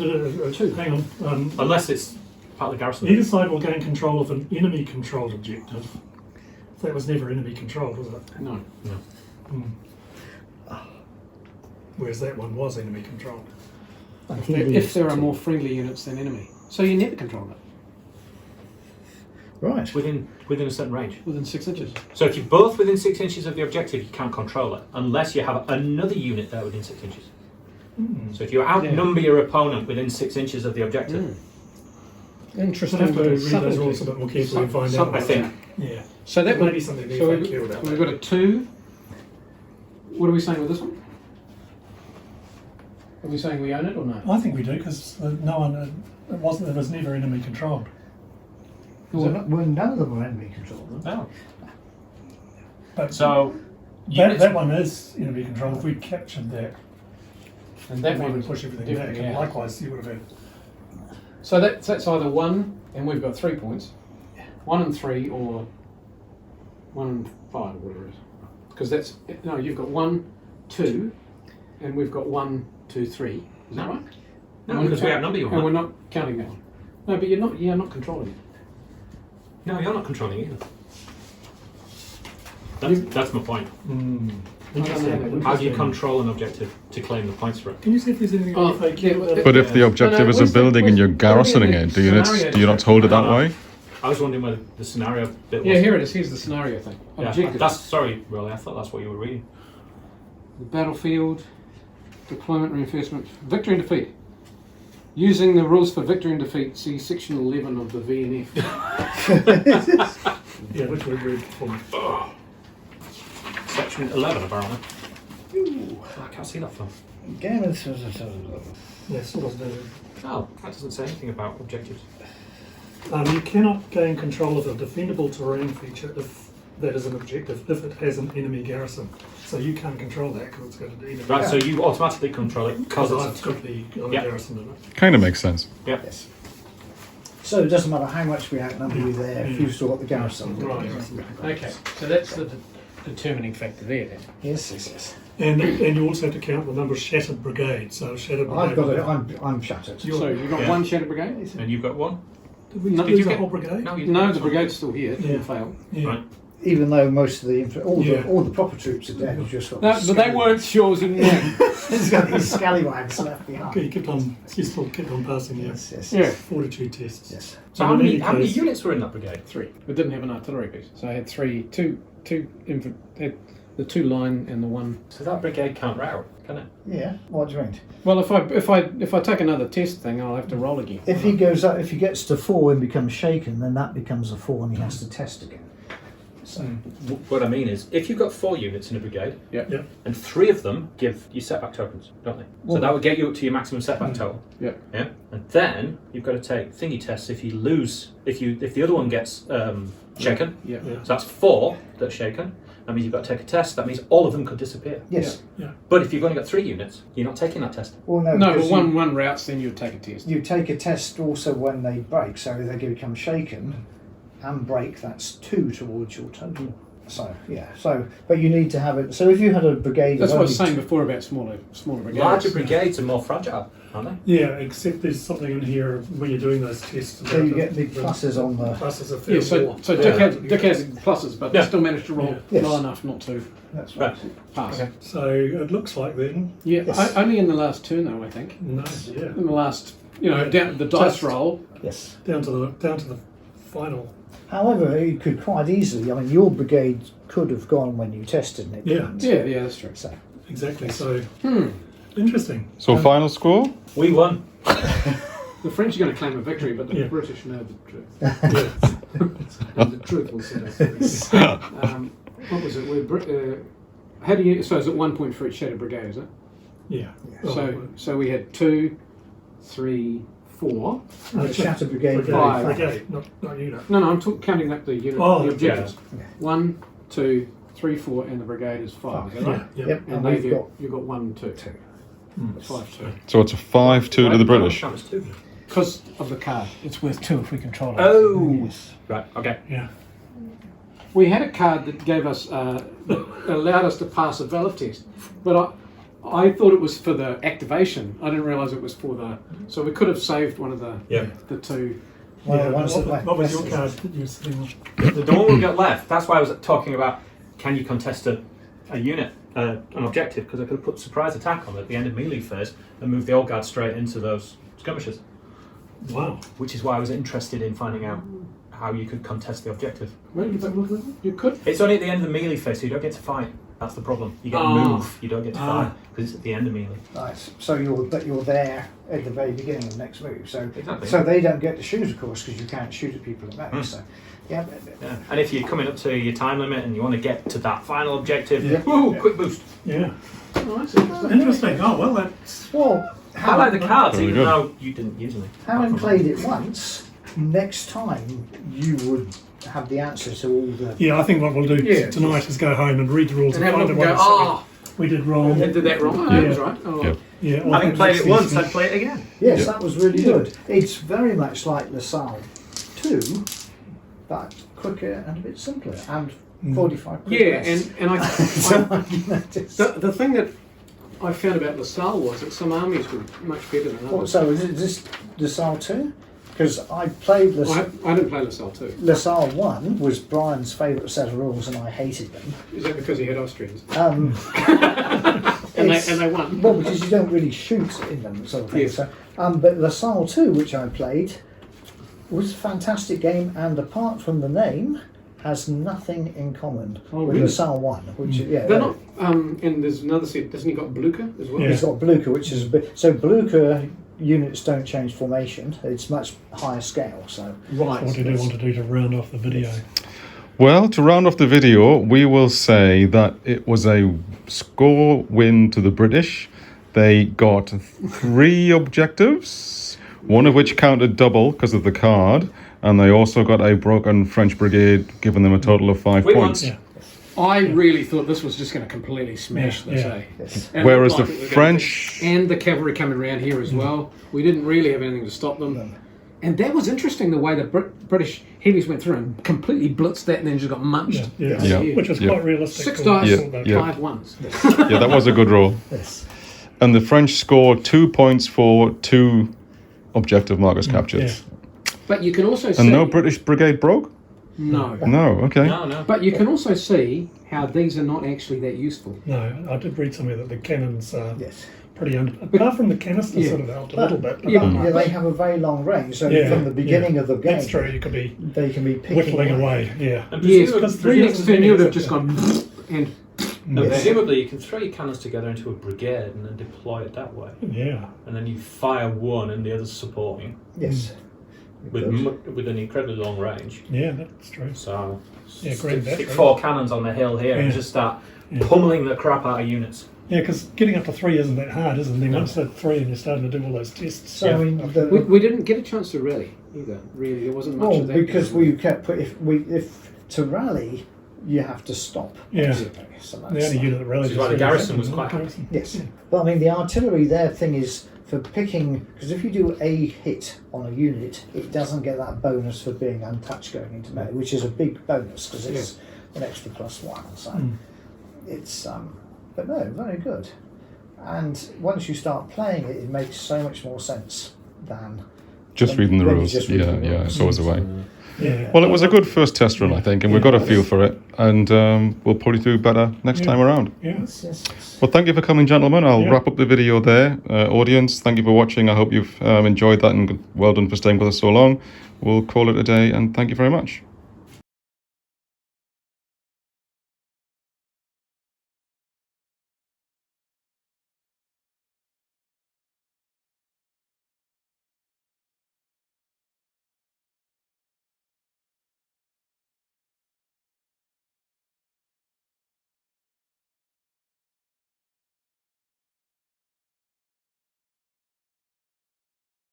hang on. Unless it's part of the garrison. Either side will gain control of an enemy-controlled objective. That was never enemy-controlled, was it? No. Whereas that one was enemy-controlled. And he if leads there are two. more friendly units than enemy. So you never control it Right. Within a certain range. within 6 inches. So if you're both within 6 inches of the objective, you can't control it unless you have another unit there within 6 inches. So if you outnumber your opponent within 6 inches of the objective, So Interesting. I'll have to but read it's those subtlety. rules a bit more carefully and find out. I think. Yeah. So that Maybe would something to so be clear about. we've got a 2. What are we saying with this one? Are we saying we own it or no? I think we do because no one. It was never enemy controlled. Well, none of them are enemy controlled. No. But So that one is enemy controlled. If we captured that, And that we one would push everything back. definitely And out. likewise, you would have had. So that's either 1 and we've got 3 points, 1 and 3, or 1 and 5, or whatever it is. Because that's no, you've got 1, 2, and we've got 1, 2, 3. Is that right? No, because we outnumber you on and that. we're not counting that one. No, but you're not controlling it. No, you're not controlling either. That's my point. Interesting. How do you control an objective to claim the points for it? Can you see if there's anything Oh, on the FAQ? yeah, about it? But if the objective is a where's the- building and you're where's- garrisoning where are it, the do you not hold it that way? I was wondering whether the scenario bit was... Yeah, here it is. Here's the scenario thing. Yeah, Objective. sorry, Rolly, I thought that's what you were reading. The battlefield, deployment, reinforcement, victory and defeat. Using the rules for victory and defeat, see section 11 of the VNF. Yeah, which we've read before. Section 11, apparently. I can't see that film. Game of Yeah, still doesn't do it. Oh, that doesn't say anything about objectives. You cannot gain control of a defendable terrain feature if that is an objective, if it has an enemy garrison. So you can't control that because it's got an enemy. Right, so you automatically control it because Because it's... I've got the Yeah. garrison in it. Kind of makes sense. Yeah. Yes. So it doesn't matter how much we outnumber you there if you've still got the garrison. Right. Okay, so that's the determining factor there then. Yes, yes, yes. And you also have to count the number of shattered brigades. So shattered brigade. I've got it. I'm shattered. So you've got Yeah. 1 shattered brigade? And you've got one? Did we No, lose you the get- whole brigade? No, you No, the brigade's still here. It Yeah. didn't fail. Yeah. Right. Even though most of the Yeah. all the proper troops are dead, you've just got. No, but they weren't yours and mine. He's got these scallywags left behind. Okay, you still kept on passing your Yes, yes, Yeah. fortitude tests. yes. So how many units were in that brigade? 3. It didn't have an artillery piece. So I had 2 had the 2 line and the 1. So that brigade can't rout, can it? Yeah. What do you mean? Well, if I take another test thing, I'll have to roll again. If he goes up, if he gets to 4 and becomes shaken, then that becomes a 4 and he has to test again. So What I mean is, if you've got 4 units in a brigade, Yeah. Yeah. and 3 of them give you setback tokens, don't they? Well- So that would get you up to your maximum setback total. Yeah. Yeah. And then you've got to take thingy tests if you lose, if the other one gets shaken. Yeah. Yeah. So that's 4 that's shaken. That means you've got to take a test. That means all of them could disappear. yes. But if you've only got 3 units, you're not taking that test. Well, no. No, because but you- one routes, then you would take a test. You take a test also when they break, so if they become shaken and break, that's 2 towards your total. So yeah, but you need to have it. So if you had a brigade, That's of what I was only saying before about smaller brigades. Larger brigades are more fragile, aren't they? Yeah, except there's something in here when you're doing those tests. So you get the pluses on the- pluses of Yeah, so Dick has pluses, but Yeah. still managed to roll Yeah. low Yes. enough not to That's right. pass. Okay. So it looks like then. Yeah, Yes. only in the last turn though, I think. No, yeah. In the last, down the dice Just- roll. Yes. Down to the final. However, you could quite easily. I mean, your brigade could have gone when you tested and it. Yeah. didn't. Yeah, that's true. So Exactly. So Hmm. interesting. So final score? We won. The French are going to claim a victory, but the Yeah. British know the truth. Yeah. And the truth will set us free. What was it? How do you? So is it 1 point for each shattered brigade? Is it? Yeah. So we had 2, 3, 4. and the shattered brigade. Brigade, Five. brigade, not unit. No, I'm counting up the unit. Oh, the objectives. yeah. 1, 2, 3, 4, and the brigade is 5. Is that right? Yeah. Yep. And And they we've got you've got 1, 2. 5, 2. So it's a 5-2 to the British. That was 2. Because of the card, it's worth 2 if we control it. Oh! yes. Right, okay. Yeah. We had a card that gave us, that allowed us to pass a Valour test, but I thought it was for the activation. I didn't realise it was for the. So we could have saved one of the Yeah. 2. Well, Yeah, the ones that what was your left- card that you were sitting on? The one we got left, that's why I was talking about, can you contest a a unit, an objective, because I could have put surprise attack on at the end of melee phase and moved the old guard straight into those skirmishers. Wow. Which is why I was interested in finding out how you could contest the objective. Well, you could. It's only at the end of the melee phase, so you don't get to fight. That's the problem. You get to move, you don't get to fight, because it's at the end of melee. Right. So you're there at the very beginning of the next move. So Exactly. so they don't get to shoot, of course, because you can't shoot at people at that. So yeah. Yeah. And if you're coming up to your time limit and you want to get to that final objective, Yeah. woo, quick boost. Yeah. Oh, that's interesting. Interesting. Oh, well, that's... Well, I like the cards, Very even good. though you didn't use them. having played it once, next time you would have the answer to all the. Yeah, I think what we'll do Yeah. tonight is go home and read the rules And and, have a find look the and ones go, that we did wrong. Did that wrong? Oh, Yeah. that was right. Oh, Yep. Yeah, or Having played it next once, thing- I'd play it again. Yes, Yeah. that was really good. It's very much like LaSalle 2, but quicker and a bit simpler and 45 quid yeah, less. and I Just- the thing that I found about LaSalle was that some armies were much better than What, others. so is this LaSalle 2? Because I played I didn't play LaSalle too. LaSalle 1 was Brian's favourite set of rules and I hated them. Is that because he had Austrians? Um, And it's- they won. Well, because you don't really shoot in them, sort of thing. Yes. So, but LaSalle 2, which I played, was a fantastic game, and apart from the name, has nothing in common Oh, with really? LaSalle 1. Which, yeah, They're not. And there's another set. Doesn't he got Blucher as well? Yeah. He's got Blucher, which is a bit. So Blucher units don't change formation; it's much higher scale. So Right. What do you want to do to round off the video? Well, to round off the video, we will say that it was a score win to the British. They got 3 objectives, one of which counted double because of the card, and they also got a broken French brigade, giving them a total of 5 We won. points. Yeah. I really thought this was just going to completely smash Yeah, this, yeah. eh? yes. And it Whereas looked the like it was French- going to. And the cavalry coming around here as well. We didn't really have anything to stop them. And that was interesting the way the British heavies went through and completely blitzed that and then just got munched. Yeah. Yeah. Which was Yeah. quite realistic. 6 for dice, Yeah, that. yeah. 5 ones. Yeah, that was a good roll. Yes. And the French scored 2 points for 2 objective markers captured. yeah. But you can also see. And no British brigade broke? No. No, okay. No. But you can also see how these are not actually that useful. No, I did read somewhere that the cannons are Yes. pretty apart from the canisters Yeah. sort of helped a little bit. But Yeah, not Yeah, much. they have a very long range, so Yeah, from the beginning yeah. of the game, That's true, you could be they can be picking whittling away. Yeah. And Yes, presumably, because the 3 next is turn as you would many have as just it- gone and and presumably you can throw your cannons together into a brigade and then deploy it that way. Yeah. And then you fire one and the others supporting yes. with Good. with an incredibly long range. Yeah, that's true. So Yeah, great stick veteran. 4 cannons on the hill here and Yeah. just start Yeah. pummeling the crap out of units. Yeah, because getting up to 3 isn't that hard, is it? And then once at 3 and you're starting to do all those tests. So I mean, we didn't get a chance to rally either. Really, there wasn't much well, of that. because we kept if to rally, you have to stop. Yeah. basically. So the that's only unit that rallies Which is why the really garrison was effective, quite happy. garrison. Yes. Well, I mean, the artillery, their thing is for picking, because if you do a hit on a unit, it doesn't get that bonus for being untouched going into melee, which is a big bonus because it's an extra +1. So it's, but no, very good. And once you start playing it, it makes so much more sense than Just reading the when you rules. just read Yeah, the yeah, rules. it goes away. Yeah. Well, it was a good first test run, I think, and we've got a feel for it, and we'll probably do better next Yeah. time around. Yeah. Yes, yes. Well, thank you for coming, gentlemen. I'll Yeah. wrap up the video there. Audience, thank you for watching. I hope you've enjoyed that, and well done for staying with us so long. We'll call it a day, and thank you very much.